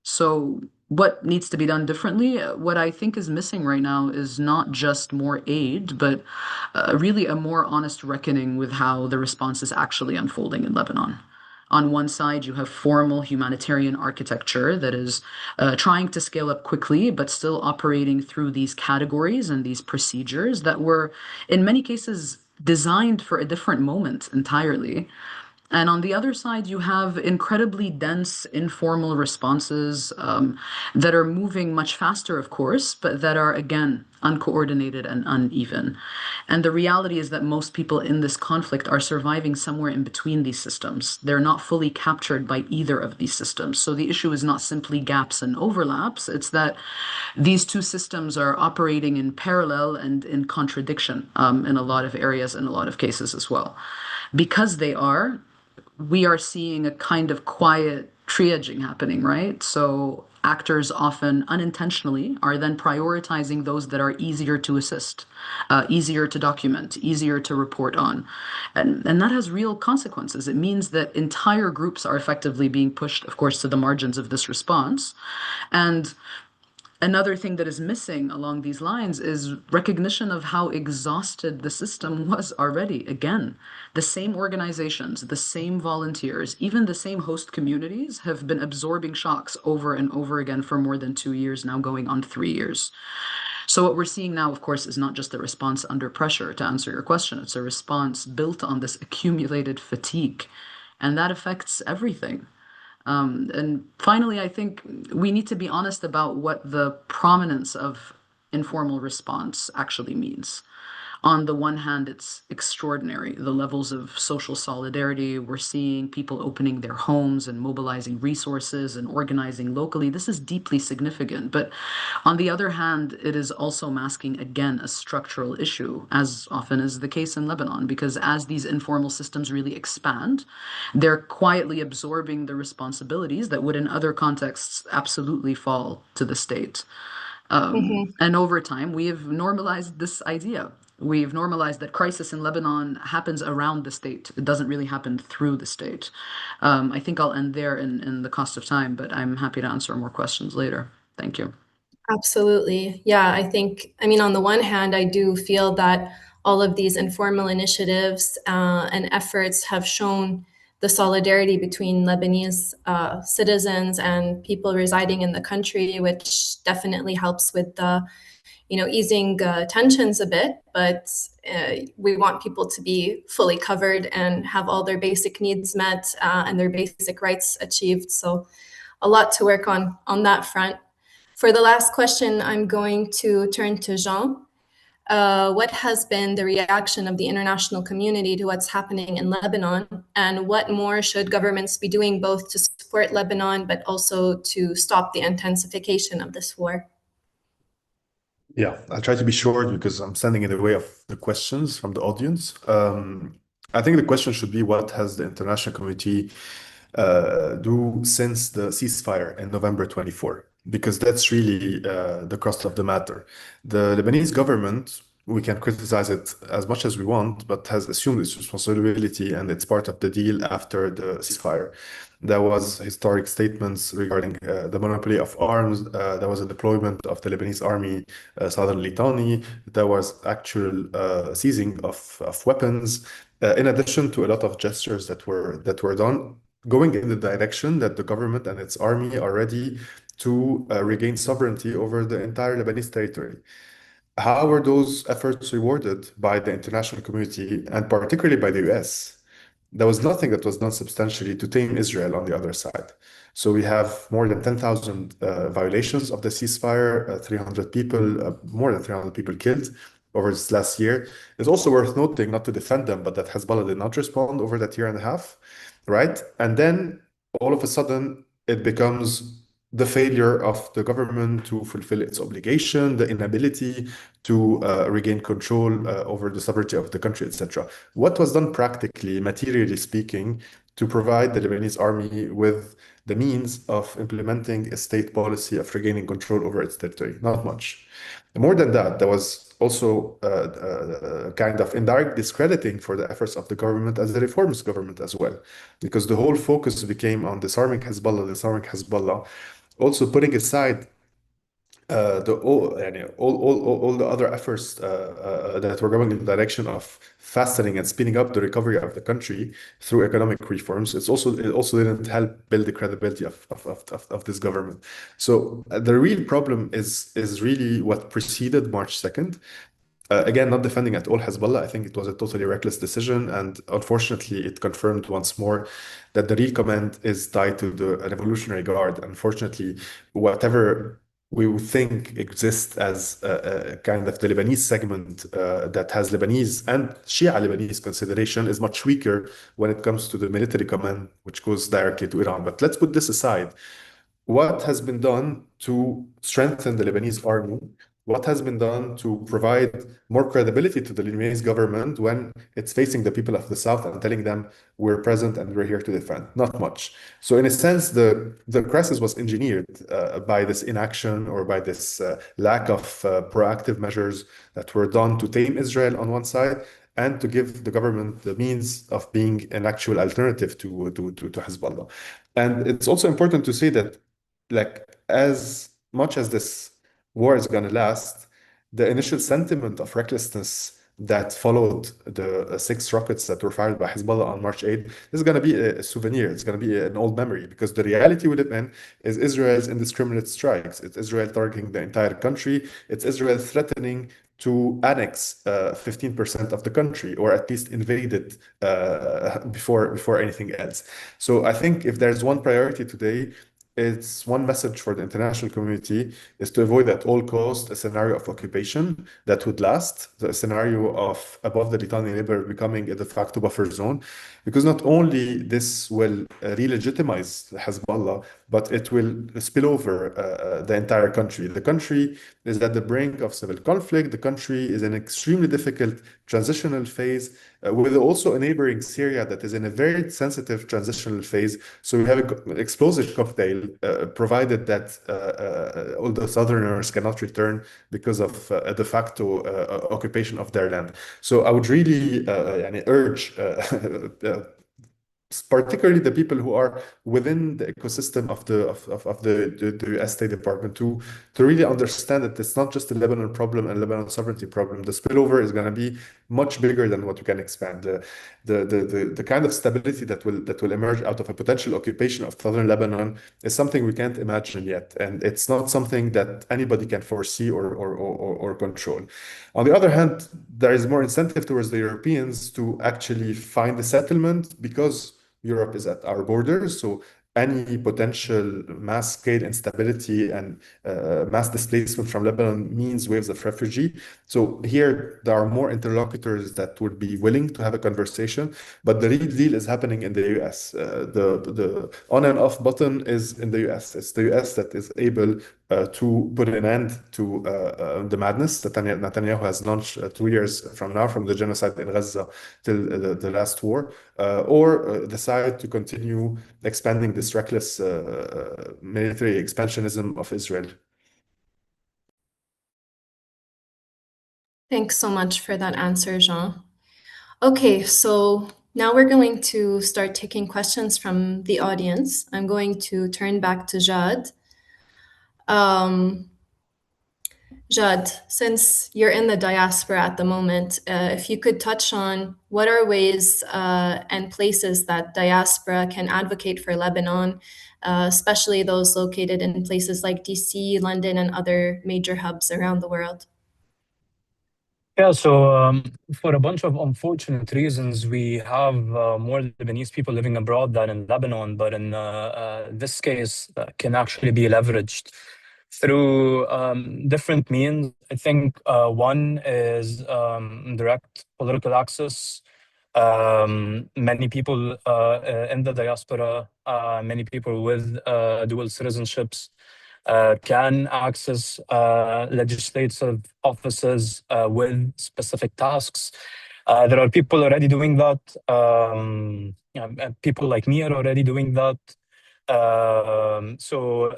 So what needs to be done differently? What I think is missing right now is not just more aid, but really a more honest reckoning with how the response is actually unfolding in Lebanon. On one side, you have formal humanitarian architecture that is trying to scale up quickly, but still operating through these categories and these procedures that were, in many cases, designed for a different moment entirely. And on the other side, you have incredibly dense informal responses that are moving much faster, of course, but that are, again, uncoordinated and uneven. And the reality is that most people in this conflict are surviving somewhere in between these systems. They're not fully captured by either of these systems. So the issue is not simply gaps and overlaps, it's that these two systems are operating in parallel and in contradiction in a lot of areas, in a lot of cases as well. Because they are, we are seeing a kind of quiet triaging happening, right? So actors often unintentionally are then prioritizing those that are easier to assist, easier to document, easier to report on. And that has real consequences. It means that entire groups are effectively being pushed, of course, to the margins of this response. And another thing that is missing along these lines is recognition of how exhausted the system was already. Again, the same organizations, the same volunteers, even the same host communities have been absorbing shocks over and over again for more than 2 years now, going on 3 years. So what we're seeing now, of course, is not just a response under pressure, to answer your question. It's a response built on this accumulated fatigue, and that affects everything. And finally, I think we need to be honest about what the prominence of informal response actually means. On the one hand, it's extraordinary, the levels of social solidarity. We're seeing people opening their homes and mobilizing resources and organizing locally. This is deeply significant. But on the other hand, it is also masking, again, a structural issue, as often is the case in Lebanon, because as these informal systems really expand, they're quietly absorbing the responsibilities that would, in other contexts, absolutely fall to the state. And over time, we have normalized this idea. We've normalized that crisis in Lebanon happens around the state. It doesn't really happen through the state. I think I'll end there in the cost of time, but I'm happy to answer more questions later. Thank you. Absolutely. Yeah, I mean, on the one hand, I do feel that all of these informal initiatives and efforts have shown the solidarity between Lebanese citizens and people residing in the country, which definitely helps with the, easing tensions a bit. But we want people to be fully covered and have all their basic needs met and their basic rights achieved. So a lot to work on that front. For the last question, I'm going to turn to Jean. What has been the reaction of the international community to what's happening in Lebanon, and what more should governments be doing both to support Lebanon but also to stop the intensification of this war? Yeah, I'll try to be short because I'm standing in the way of the questions from the audience. I think the question should be, what has the international community do since the ceasefire in November 24? Because that's really the crux of the matter. The Lebanese government, we can criticize it as much as we want, but has assumed its responsibility, and it's part of the deal after the ceasefire. There was historic statements regarding the monopoly of arms. There was a deployment of the Lebanese army, southern Litani. There was actual seizing of weapons, in addition to a lot of gestures that were done, going in the direction that the government and its army are ready to regain sovereignty over the entire Lebanese territory. How were those efforts rewarded by the international community, and particularly by the US? There was nothing that was done substantially to tame Israel on the other side. So we have more than 10,000 violations of the ceasefire, 300 people, more than 300 people killed over this last year. It's also worth noting, not to defend them, but that Hezbollah did not respond over that year and a half, right? And then all of a sudden, it becomes the failure of the government to fulfill its obligation, the inability to regain control over the sovereignty of the country, etc. What was done practically, materially speaking, to provide the Lebanese army with the means of implementing a state policy of regaining control over its territory? Not much. More than that, there was also kind of indirect discrediting for the efforts of the government as a reformist government as well, because the whole focus became on disarming Hezbollah, also putting aside all the other efforts that were going in the direction of fastening and speeding up the recovery of the country through economic reforms. It also didn't help build the credibility of this government. So the real problem is really what preceded March 2nd. Again, not defending at all Hezbollah. I think it was a totally reckless decision, and unfortunately, it confirmed once more that the real command is tied to the Revolutionary Guard. Unfortunately, whatever we would think exists as a kind of the Lebanese segment that has Lebanese and Shia Lebanese consideration is much weaker when it comes to the military command, which goes directly to Iran. But let's put this aside. What has been done to strengthen the Lebanese army? What has been done to provide more credibility to the Lebanese government when it's facing the people of the South and telling them we're present and we're here to defend? Not much. So in a sense, the crisis was engineered by this inaction or by this lack of proactive measures that were done to tame Israel on one side and to give the government the means of being an actual alternative to Hezbollah. And it's also important to say that like as much as this war is going to last, the initial sentiment of recklessness that followed the 6 rockets that were fired by Hezbollah on March 8th, this is going to be a souvenir. It's going to be an old memory because the reality we live in is Israel's indiscriminate strikes. It's Israel targeting the entire country. It's Israel threatening to annex 15% of the country, or at least invade it before anything else. So I think if there's one priority today, it's one message for the international community is to avoid at all costs a scenario of occupation that would last, the scenario of above the Litani River becoming a de facto buffer zone, because not only this will re-legitimize Hezbollah, but it will spill over the entire country. The country is at the brink of civil conflict. The country is in an extremely difficult transitional phase, with also a neighboring Syria that is in a very sensitive transitional phase. So we have an explosive cocktail, provided that all the southerners cannot return because of a de facto occupation of their land. So I would really urge particularly the people who are within the ecosystem of the US State Department to really understand that it's not just a Lebanon problem and Lebanon sovereignty problem. The spillover is going to be much bigger than what we can expand. The kind of stability that will emerge out of a potential occupation of southern Lebanon is something we can't imagine yet, and it's not something that anybody can foresee or control. On the other hand, there is more incentive towards the Europeans to actually find a settlement because Europe is at our borders. So any potential mass-scale instability and mass displacement from Lebanon means waves of refugee. So here there are more interlocutors that would be willing to have a conversation, but the real deal is happening in the US. The on and off button is in the US. It's the US that is able to put an end to the madness that Netanyahu has launched 2 years from now, from the genocide in Gaza till the last war, or decide to continue expanding this reckless military expansionism of Israel. Thanks so much for that answer, Jean. Okay, so now we're going to start taking questions from the audience. I'm going to turn back to Jad. Jad, since you're in the diaspora at the moment, if you could touch on what are ways and places that diaspora can advocate for Lebanon, especially those located in places like DC, London, and other major hubs around the world. Yeah, so for a bunch of unfortunate reasons, we have more Lebanese people living abroad than in Lebanon, but in this case, can actually be leveraged through different means. I think one is direct political access. Many people in the diaspora, many people with dual citizenships, can access legislative offices with specific tasks. There are people already doing that. People like me are already doing that. So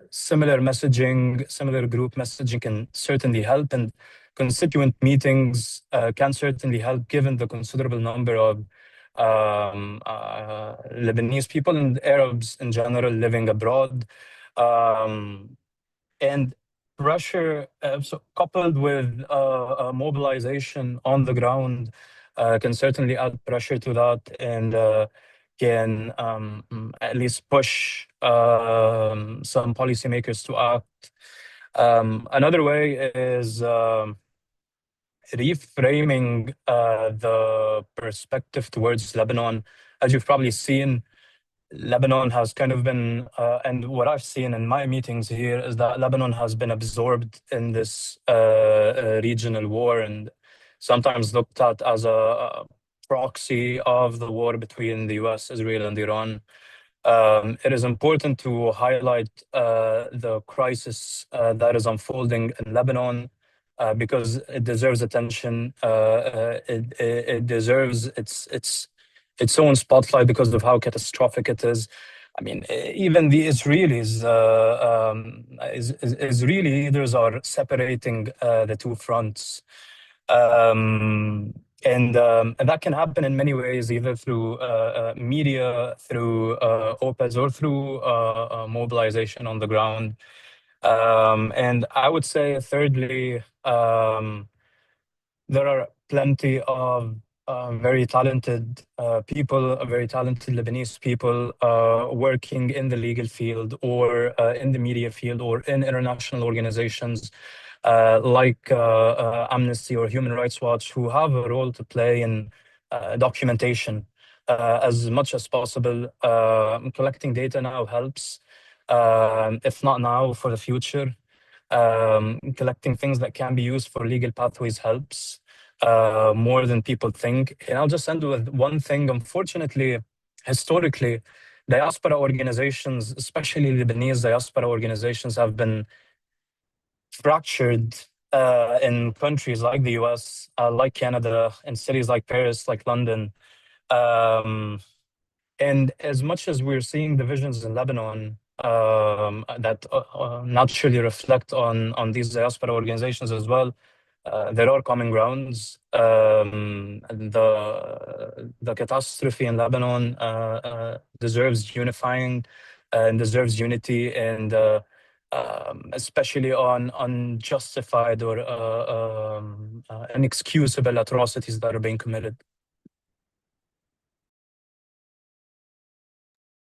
similar messaging, similar group messaging can certainly help, and constituent meetings can certainly help, given the considerable number of Lebanese people and Arabs in general living abroad. And pressure, so coupled with mobilization on the ground, can certainly add pressure to that and can at least push some policymakers to act. Another way is reframing the perspective towards Lebanon. As you've probably seen, Lebanon has kind of been, and what I've seen in my meetings here is that Lebanon has been absorbed in this regional war and sometimes looked at as a proxy of the war between the US, Israel, and Iran. It is important to highlight the crisis that is unfolding in Lebanon because it deserves attention. It deserves its own spotlight because of how catastrophic it is. I mean, even the Israeli leaders are separating the two fronts. And that can happen in many ways, either through media, through op-eds, or through mobilization on the ground. And I would say, thirdly, there are plenty of very talented people, very talented Lebanese people working in the legal field or in the media field or in international organizations like Amnesty or Human Rights Watch, who have a role to play in documentation as much as possible. Collecting data now helps, if not now, for the future. Collecting things that can be used for legal pathways helps more than people think. And I'll just end with one thing. Unfortunately, historically, diaspora organizations, especially Lebanese diaspora organizations, have been fractured in countries like the US, like Canada, and cities like Paris, like London. And as much as we're seeing divisions in Lebanon that naturally reflect on these diaspora organizations as well, there are common grounds. The catastrophe in Lebanon deserves unifying and deserves unity, and especially on unjustified or inexcusable atrocities that are being committed.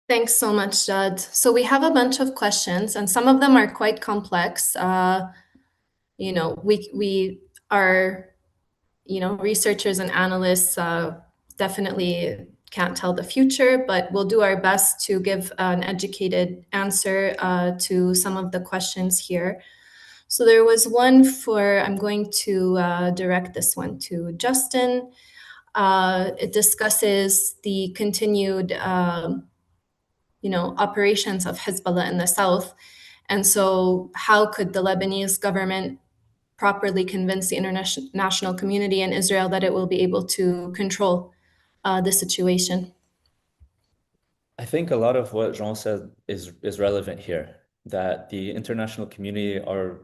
Thanks so much, Judd. So we have a bunch of questions, and some of them are quite complex. We are, researchers and analysts definitely can't tell the future, but we'll do our best to give an educated answer to some of the questions here. So there was one I'm going to direct this one to Justin. It discusses the continued operations of Hezbollah in the south. And so how could the Lebanese government properly convince the international community in Israel that it will be able to control the situation? I think a lot of what Jean said is relevant here, that the international community are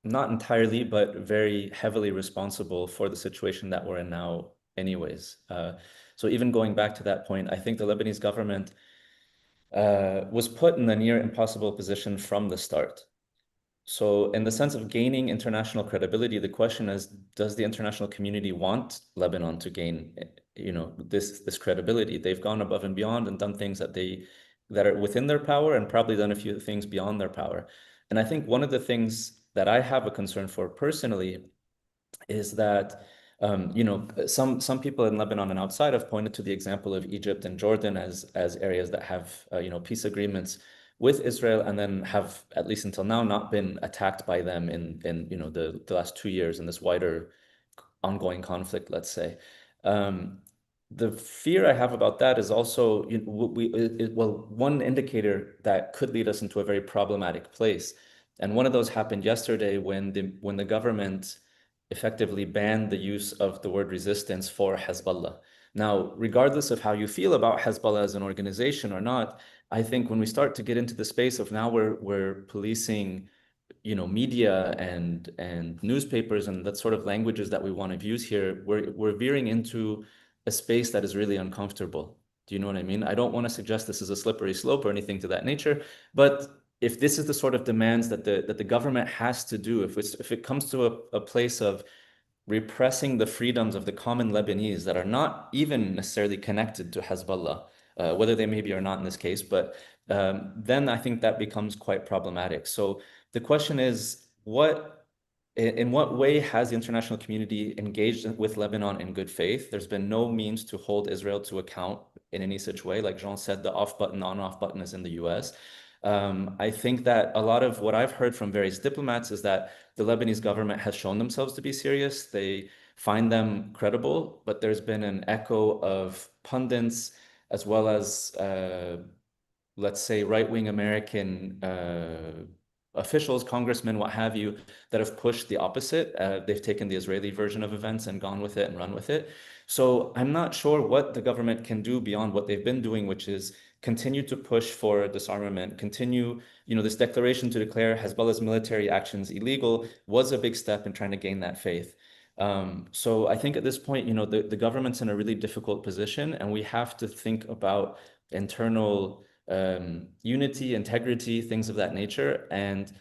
not entirely, but very heavily responsible for the situation that we're in now anyways. So even going back to that point, I think the Lebanese government was put in a near impossible position from the start. So in the sense of gaining international credibility, the question is, does the international community want Lebanon to gain, this credibility? They've gone above and beyond and done things that are within their power, and probably done a few things beyond their power. And I think one of the things that I have a concern for personally is that some people in Lebanon and outside have pointed to the example of Egypt and Jordan as areas that have peace agreements with Israel, and then have, at least until now, not been attacked by them in the last 2 years in this wider ongoing conflict, let's say. The fear I have about that is also, one indicator that could lead us into a very problematic place. And one of those happened yesterday when the government effectively banned the use of the word resistance for Hezbollah. Now, regardless of how you feel about Hezbollah as an organization or not, I think when we start to get into the space of now we're policing, media and newspapers and that sort of languages that we want to use here, we're veering into a space that is really uncomfortable. Do you know what I mean? I don't want to suggest this is a slippery slope or anything to that nature, but if this is the sort of demands that the government has to do, if it comes to a place of repressing the freedoms of the common Lebanese that are not even necessarily connected to Hezbollah, whether they may be or not in this case, but then I think that becomes quite problematic. So the question is, what in what way has the international community engaged with Lebanon in good faith? There's been no means to hold Israel to account in any such way. Like Jean said, the off button, on off button is in the US. I think that a lot of what I've heard from various diplomats is that the Lebanese government has shown themselves to be serious. They find them credible, but there's been an echo of pundits as well as, let's say, right-wing American officials, congressmen, what have you, that have pushed the opposite. They've taken the Israeli version of events and gone with it and run with it. So I'm not sure what the government can do beyond what they've been doing, which is continue to push for disarmament, continue, this declaration to declare Hezbollah's military actions illegal was a big step in trying to gain that faith. So I think at this point, the government's in a really difficult position, and we have to think about internal unity, integrity, things of that nature. And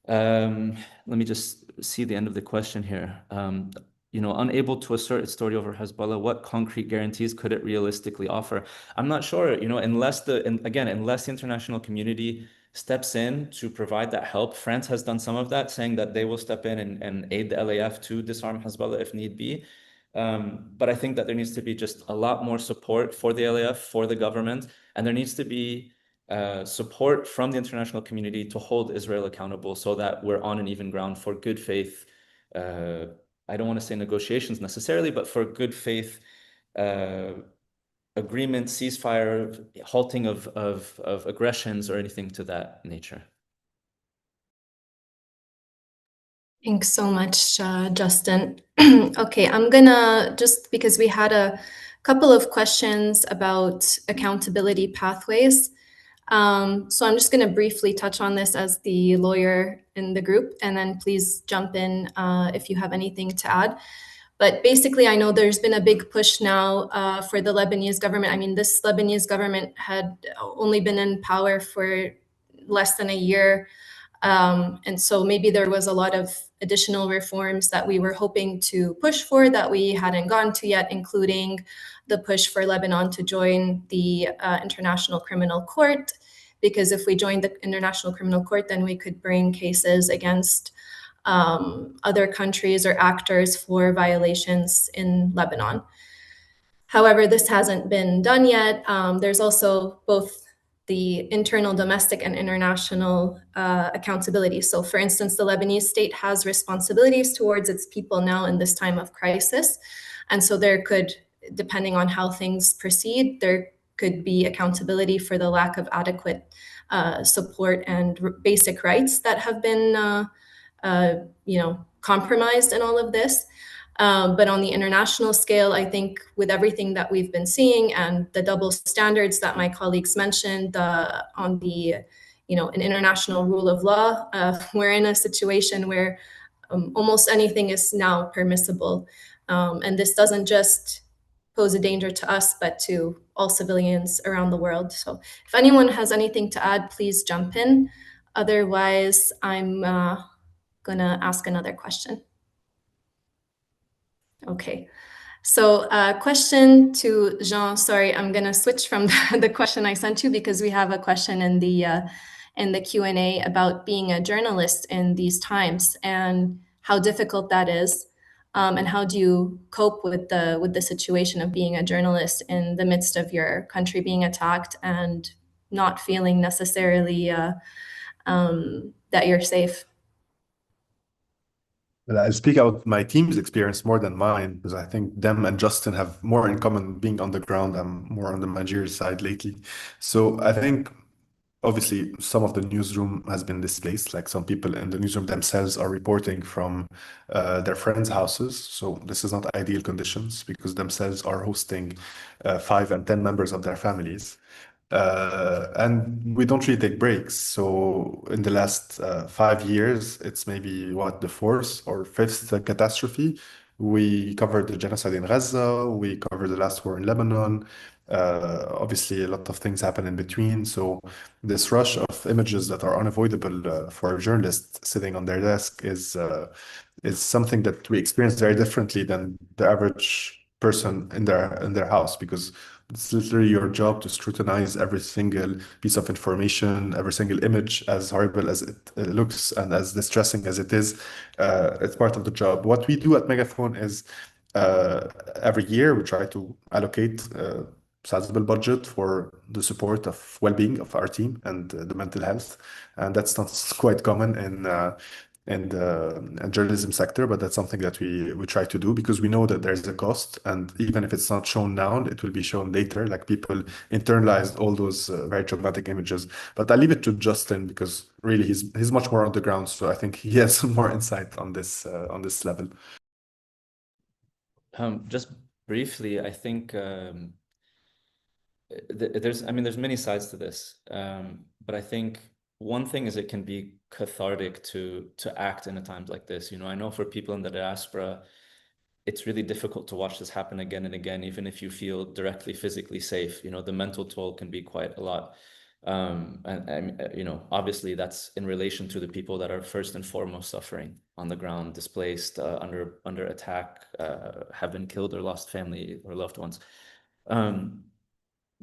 let me just see the end of the question here. Unable to assert its authority over Hezbollah, what concrete guarantees could it realistically offer? I'm not sure, unless the international community steps in to provide that help. France has done some of that, saying that they will step in and aid the LAF to disarm Hezbollah if need be. But I think that there needs to be just a lot more support for the LAF, for the government, and there needs to be support from the international community to hold Israel accountable so that we're on an even ground for good faith. I don't want to say negotiations necessarily, but for good faith agreement, ceasefire, halting of aggressions or anything to that nature. Thanks so much, Justin. Okay, I'm gonna, just because we had a couple of questions about accountability pathways. So I'm just gonna briefly touch on this as the lawyer in the group, and then please jump in if you have anything to add. But basically, I know there's been a big push now for the Lebanese government. I mean, this Lebanese government had only been in power for less than a year. And so maybe there was a lot of additional reforms that we were hoping to push for that we hadn't gone to yet, including the push for Lebanon to join the International Criminal Court, because if we joined the International Criminal Court, then we could bring cases against other countries or actors for violations in Lebanon. However, this hasn't been done yet. There's also both the internal, domestic, and international accountability. So for instance, the Lebanese state has responsibilities towards its people now in this time of crisis. And so there could, depending on how things proceed, there could be accountability for the lack of adequate support and basic rights that have been compromised in all of this. But on the international scale, I think with everything that we've been seeing and the double standards that my colleagues mentioned on the, an international rule of law, we're in a situation where almost anything is now permissible. And this doesn't just pose a danger to us, but to all civilians around the world. So if anyone has anything to add, please jump in. Otherwise, I'm gonna ask another question. Okay, so question to Jean. Sorry, I'm gonna switch from the question I sent you because we have a question in the Q&A about being a journalist in these times and how difficult that is, and how do you cope with the situation of being a journalist in the midst of your country being attacked and not feeling necessarily that you're safe. Well, I'll speak out my team's experience more than mine because I think them and Justin have more in common being on the ground. I'm more on the managerial side lately. So I think obviously some of the newsroom has been displaced. Like some people in the newsroom themselves are reporting from their friends' houses. So this is not ideal conditions because themselves are hosting 5 and 10 members of their families. And we don't really take breaks. So in the last 5 years, it's maybe the fourth or fifth catastrophe. We covered the genocide in Gaza. We covered the last war in Lebanon. Obviously, a lot of things happen in between. So this rush of images that are unavoidable for a journalist sitting on their desk is something that we experience very differently than the average person in their house because It's literally your job to scrutinize every single piece of information, every single image, as horrible as it looks and as distressing as it is. It's part of the job. What we do at Megaphone is every year we try to allocate sizable budget for the support of well-being of our team and the mental health, and that's not quite common in the journalism sector, but that's something that we try to do because we know that there's a cost, and even if it's not shown now, it will be shown later. Like people internalized all those very traumatic images. But I leave it to Justin because really he's much more on the ground, so I think he has more insight on this level. Just briefly, I think there's many sides to this, but I think one thing is it can be cathartic to act in a time like this. I know for people in the diaspora, it's really difficult to watch this happen again and again, even if you feel directly physically safe. The mental toll can be quite a lot. And obviously that's in relation to the people that are first and foremost suffering on the ground, displaced, under attack, have been killed or lost family or loved ones.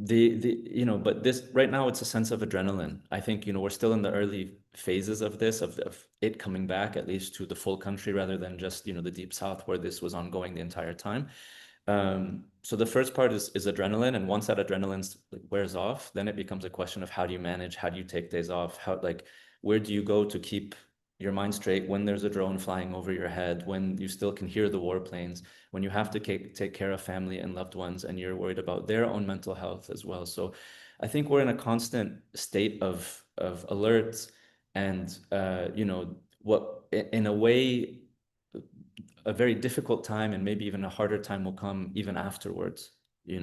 But this right now, it's a sense of adrenaline. I think, we're still in the early phases of this, of it coming back, at least to the full country, rather than just, the Deep South where this was ongoing the entire time. So the first part is adrenaline. And once that adrenaline wears off, then it becomes a question of how do you manage, how do you take days off? Where do you go to keep your mind straight when there's a drone flying over your head, when you still can hear the warplanes, when you have to take care of family and loved ones, and you're worried about their own mental health as well. So I think we're in a constant state of alert, and in a way, a very difficult time, and maybe even a harder time will come even afterwards. I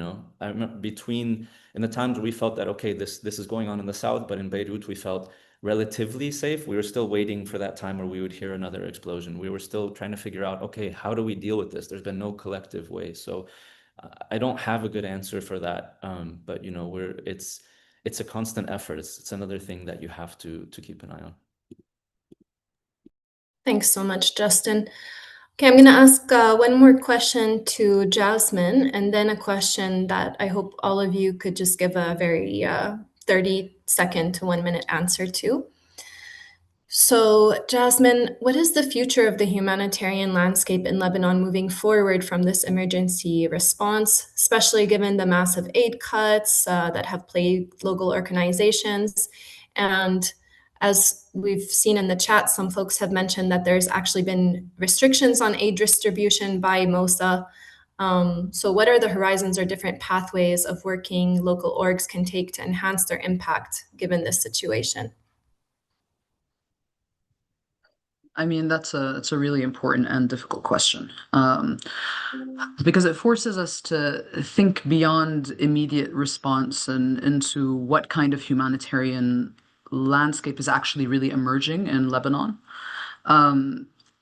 remember in the times where we felt that, okay, this is going on in the south, but in Beirut we felt relatively safe. We were still waiting for that time where we would hear another explosion. We were still trying to figure out, okay, how do we deal with this? There's been no collective way. So I don't have a good answer for that. But it's a constant effort. It's another thing that you have to keep an eye on. Thanks so much, Justin. Okay, I'm going to ask one more question to Jasmine, and then a question that I hope all of you could just give a very 30-second to 1-minute answer to. So, Jasmine, what is the future of the humanitarian landscape in Lebanon moving forward from this emergency response, especially given the massive aid cuts that have plagued local organizations? And as we've seen in the chat, some folks have mentioned that there's actually been restrictions on aid distribution by MOSA. So what are the horizons or different pathways of working local orgs can take to enhance their impact given this situation? I mean, that's a really important and difficult question, because it forces us to think beyond immediate response and into what kind of humanitarian landscape is actually really emerging in Lebanon.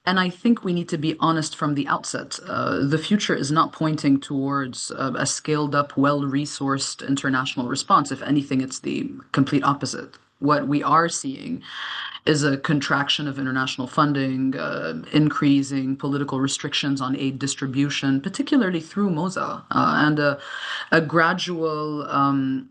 And I think we need to be honest from the outset. The future is not pointing towards a scaled up, well-resourced international response. If anything, it's the complete opposite. What we are seeing is a contraction of international funding, increasing political restrictions on aid distribution, particularly through MOSA, and a gradual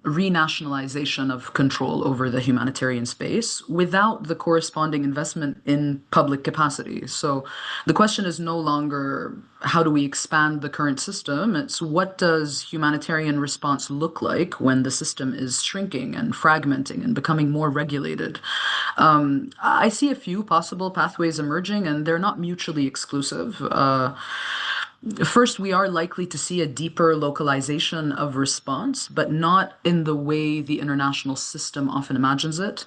renationalization of control over the humanitarian space without the corresponding investment in public capacity. So the question is no longer how do we expand the current system? It's what does humanitarian response look like when the system is shrinking and fragmenting and becoming more regulated? I see a few possible pathways emerging, and they're not mutually exclusive. First, we are likely to see a deeper localization of response, but not in the way the international system often imagines it.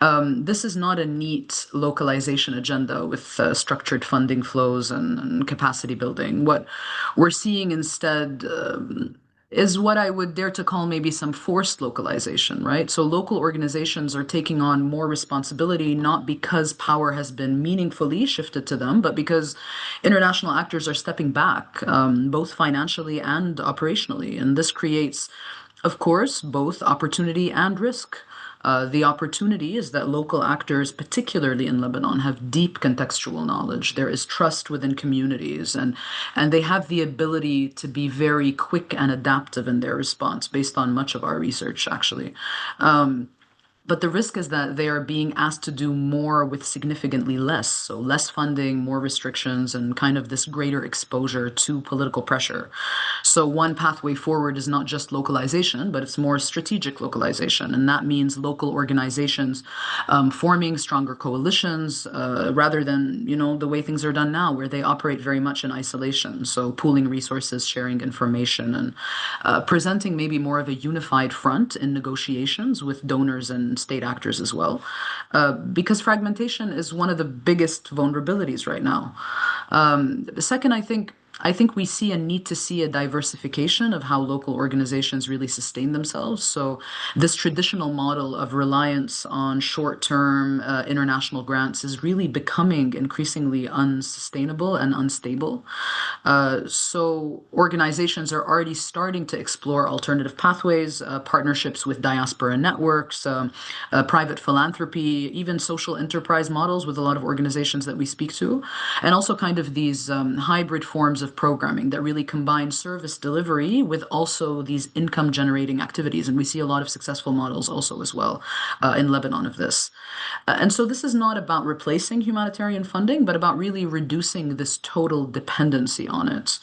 This is not a neat localization agenda with structured funding flows and capacity building. What we're seeing instead is what I would dare to call maybe some forced localization, right? So local organizations are taking on more responsibility, not because power has been meaningfully shifted to them, but because international actors are stepping back, both financially and operationally. And this creates Of course, both opportunity and risk. The opportunity is that local actors, particularly in Lebanon, have deep contextual knowledge. There is trust within communities, and they have the ability to be very quick and adaptive in their response, based on much of our research, actually. But the risk is that they are being asked to do more with significantly less. So less funding, more restrictions, and kind of this greater exposure to political pressure. So one pathway forward is not just localization, but it's more strategic localization. And that means local organizations forming stronger coalitions rather than, the way things are done now, where they operate very much in isolation. So pooling resources, sharing information, and presenting maybe more of a unified front in negotiations with donors and state actors as well, because fragmentation is one of the biggest vulnerabilities right now. Second, I think we see a need to see a diversification of how local organizations really sustain themselves. So this traditional model of reliance on short-term international grants is really becoming increasingly unsustainable and unstable. So organizations are already starting to explore alternative pathways, partnerships with diaspora networks, private philanthropy, even social enterprise models with a lot of organizations that we speak to, and also kind of these hybrid forms of programming that really combine service delivery with also these income generating activities. And we see a lot of successful models also as well in Lebanon of this. And so this is not about replacing humanitarian funding, but about really reducing this total dependency on it.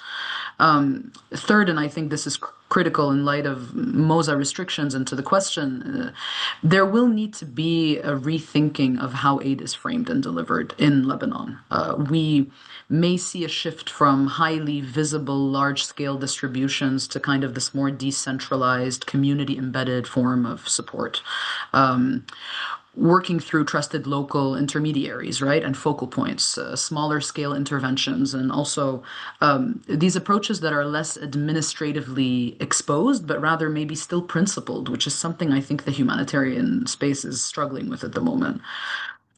Third, and I think this is critical in light of MOSA restrictions, and to the question, there will need to be a rethinking of how aid is framed and delivered in Lebanon. We may see a shift from highly visible, large-scale distributions to kind of this more decentralized, community-embedded form of support. Working through trusted local intermediaries, right, and focal points, smaller scale interventions, and also these approaches that are less administratively exposed, but rather maybe still principled, which is something I think the humanitarian space is struggling with at the moment.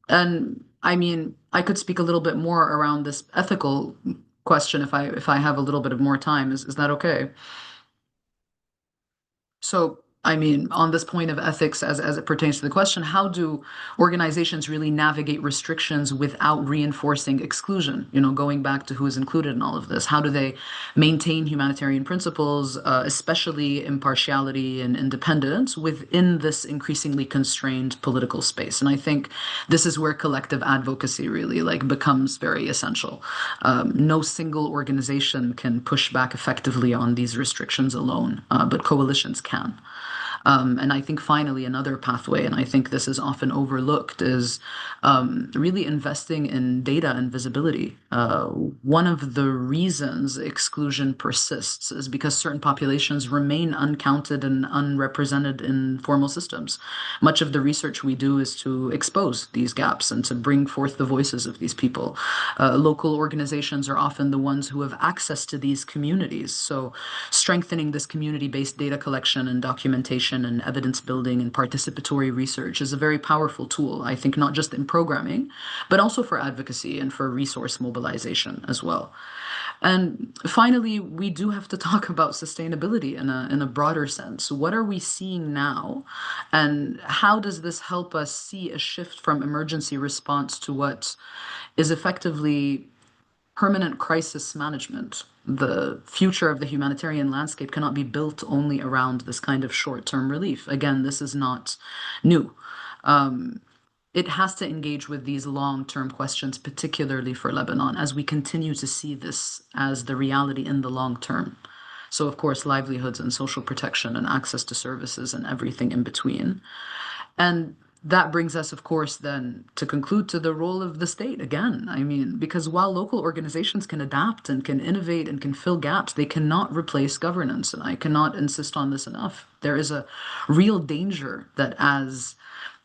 And I mean, I could speak a little bit more around this ethical question if I have a little bit of more time. Is that okay? So, I mean, on this point of ethics, as it pertains to the question, how do organizations really navigate restrictions without reinforcing exclusion? Going back to who is included in all of this, how do they maintain humanitarian principles, especially impartiality and independence, within this increasingly constrained political space? And I think this is where collective advocacy really becomes very essential. No single organization can push back effectively on these restrictions alone, but coalitions can. And I think finally another pathway, and I think this is often overlooked, is really investing in data and visibility. One of the reasons exclusion persists is because certain populations remain uncounted and unrepresented in formal systems. Much of the research we do is to expose these gaps and to bring forth the voices of these people. Local organizations are often the ones who have access to these communities. So strengthening this community-based data collection and documentation and evidence building and participatory research is a very powerful tool, I think, not just in programming, but also for advocacy and for resource mobilization as well. And finally, we do have to talk about sustainability in a broader sense. What are we seeing now? And how does this help us see a shift from emergency response to what is effectively permanent crisis management? The future of the humanitarian landscape cannot be built only around this kind of short-term relief. Again, this is not new. It has to engage with these long-term questions, particularly for Lebanon, as we continue to see this as the reality in the long term. So, of course, livelihoods and social protection and access to services and everything in between. And that brings us, of course, then to conclude to the role of the state again. I mean, because while local organizations can adapt and can innovate and can fill gaps, they cannot replace governance. And I cannot insist on this enough. There is a real danger that as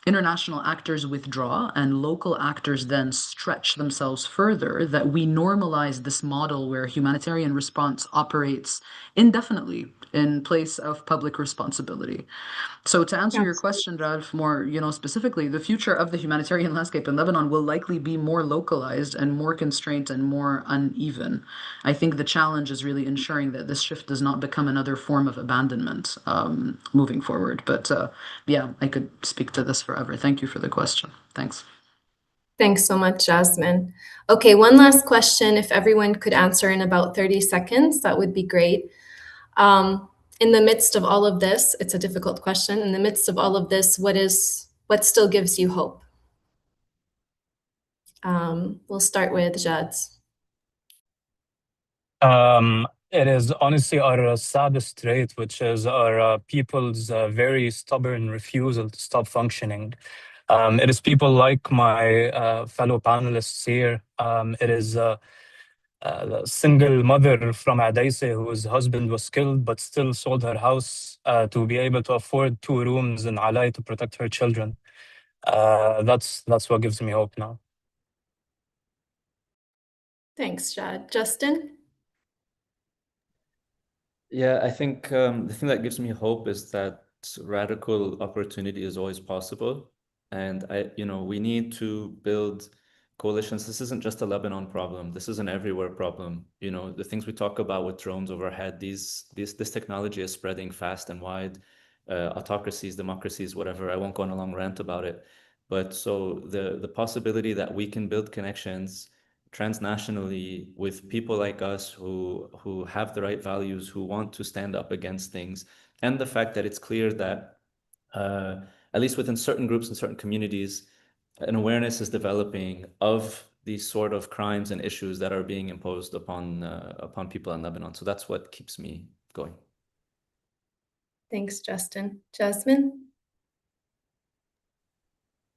international actors withdraw and local actors then stretch themselves further, that we normalize this model where humanitarian response operates indefinitely in place of public responsibility. So to answer your question, Ralph, more, specifically, the future of the humanitarian landscape in Lebanon will likely be more localized and more constrained and more uneven. I think the challenge is really ensuring that this shift does not become another form of abandonment moving forward. But yeah, I could speak to this forever. Thank you for the question. Thanks. Thanks so much, Jasmine. Okay, one last question. If everyone could answer in about 30 seconds, that would be great. In the midst of all of this, it's a difficult question. In the midst of all of this, what still gives you hope? We'll start with Jad. It is honestly our saddest trait, which is our people's very stubborn refusal to stop functioning. It is people like my fellow panelists here. It is a single mother from Adaise whose husband was killed, but still sold her house to be able to afford 2 rooms in Alai to protect her children. That's what gives me hope now. Thanks, Jad. Justin? Yeah, I think the thing that gives me hope is that radical opportunity is always possible. And we need to build coalitions. This isn't just a Lebanon problem. This is an everywhere problem. The things we talk about with drones overhead, this technology is spreading fast and wide. Autocracies, democracies, whatever. I won't go on a long rant about it. But so the possibility that we can build connections transnationally with people like us who have the right values, who want to stand up against things, and the fact that it's clear that at least within certain groups and certain communities, an awareness is developing of these sort of crimes and issues that are being imposed upon people in Lebanon. So that's what keeps me going. Thanks, Justin. Jasmine?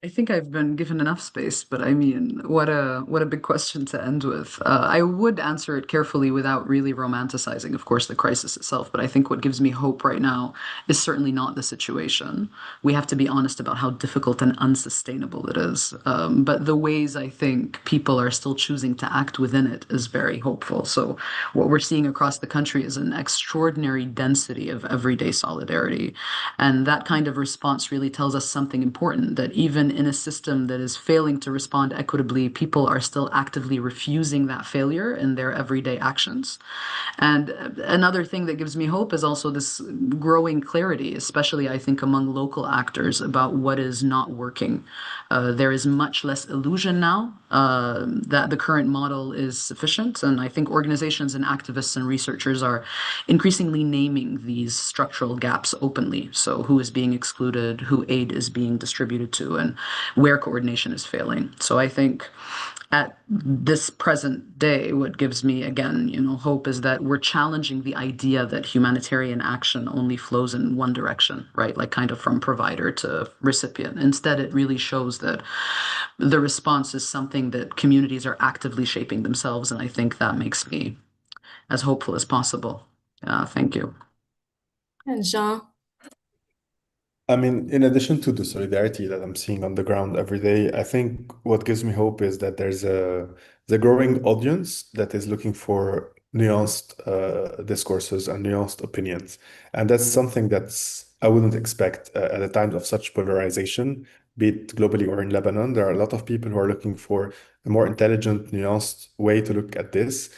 I think I've been given enough space, but I mean, what a big question to end with. I would answer it carefully without really romanticizing, of course, the crisis itself. But I think what gives me hope right now is certainly not the situation. We have to be honest about how difficult and unsustainable it is. But the ways I think people are still choosing to act within it is very hopeful. So what we're seeing across the country is an extraordinary density of everyday solidarity. And that kind of response really tells us something important, that even in a system that is failing to respond equitably, people are still actively refusing that failure in their everyday actions. And another thing that gives me hope is also this growing clarity, especially I think among local actors, about what is not working. There is much less illusion now that the current model is sufficient. And I think organizations and activists and researchers are increasingly naming these structural gaps openly. So who is being excluded, who aid is being distributed to, and where coordination is failing. So I think at this present day, what gives me, again, hope is that we're challenging the idea that humanitarian action only flows in one direction, right? Like kind of from provider to recipient. Instead, it really shows that the response is something that communities are actively shaping themselves. And I think that makes me as hopeful as possible. Thank you. And Jean? I mean, in addition to the solidarity that I'm seeing on the ground every day, I think what gives me hope is that there's the growing audience that is looking for nuanced discourses and nuanced opinions, and that's something that's I wouldn't expect at a time of such polarization, be it globally or in Lebanon. There are a lot of people who are looking for a more intelligent, nuanced way to look at this,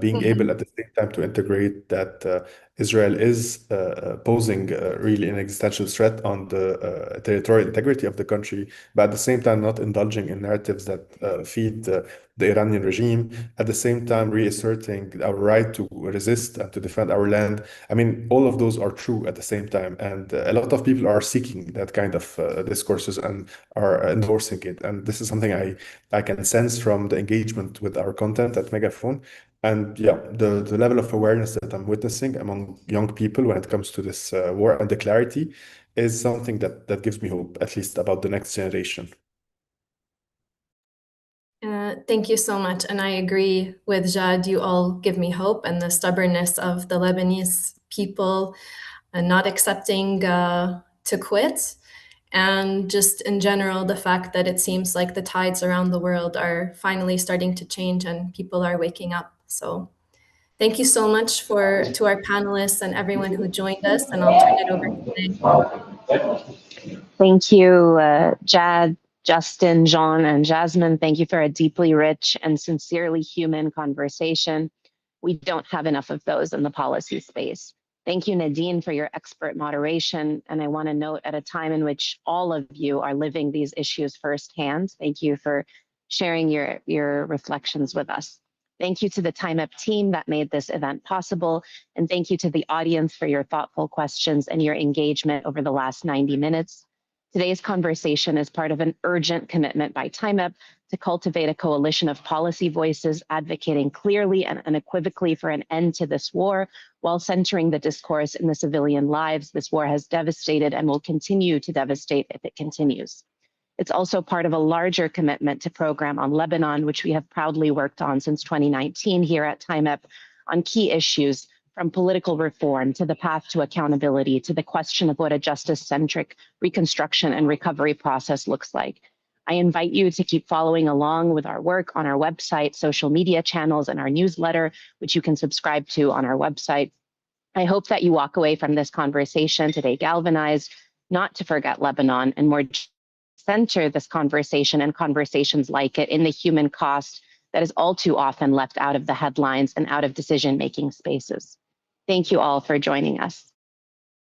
being able at the same time to integrate that. Israel is posing really an existential threat on the territorial integrity of the country, but at the same time not indulging in narratives that feed the Iranian regime, at the same time reasserting our right to resist and to defend our land. I mean, all of those are true at the same time, and a lot of people are seeking that kind of discourses and are endorsing it. And this is something I can sense from the engagement with our content at Megaphone. And yeah, the level of awareness that I'm witnessing among young people when it comes to this war and the clarity is something that gives me hope, at least about the next generation. Thank you so much. And I agree with Jad. You all give me hope, and the stubbornness of the Lebanese people and not accepting to quit and just in general, the fact that it seems like the tides around the world are finally starting to change and people are waking up. So thank you so much to our panelists and everyone who joined us, and I'll turn it over to May. Thank you, Jad, Justin, Jean, and Jasmine. Thank you for a deeply rich and sincerely human conversation. We don't have enough of those in the policy space. Thank you, Nadine, for your expert moderation. And I want to note, at a time in which all of you are living these issues firsthand, thank you for sharing your reflections with us. Thank you to the Time Up team that made this event possible. And thank you to the audience for your thoughtful questions and your engagement over the last 90 minutes. Today's conversation is part of an urgent commitment by Time Up to cultivate a coalition of policy voices advocating clearly and unequivocally for an end to this war, while centering the discourse in the civilian lives this war has devastated and will continue to devastate if it continues. It's also part of a larger commitment to program on Lebanon, which we have proudly worked on since 2019 here at Time Up on key issues from political reform to the path to accountability to the question of what a justice-centric reconstruction and recovery process looks like. I invite you to keep following along with our work on our website, social media channels, and our newsletter, which you can subscribe to on our website. I hope that you walk away from this conversation today galvanized, not to forget Lebanon, and more center this conversation and conversations like it in the human cost that is all too often left out of the headlines and out of decision-making spaces. Thank you all for joining us.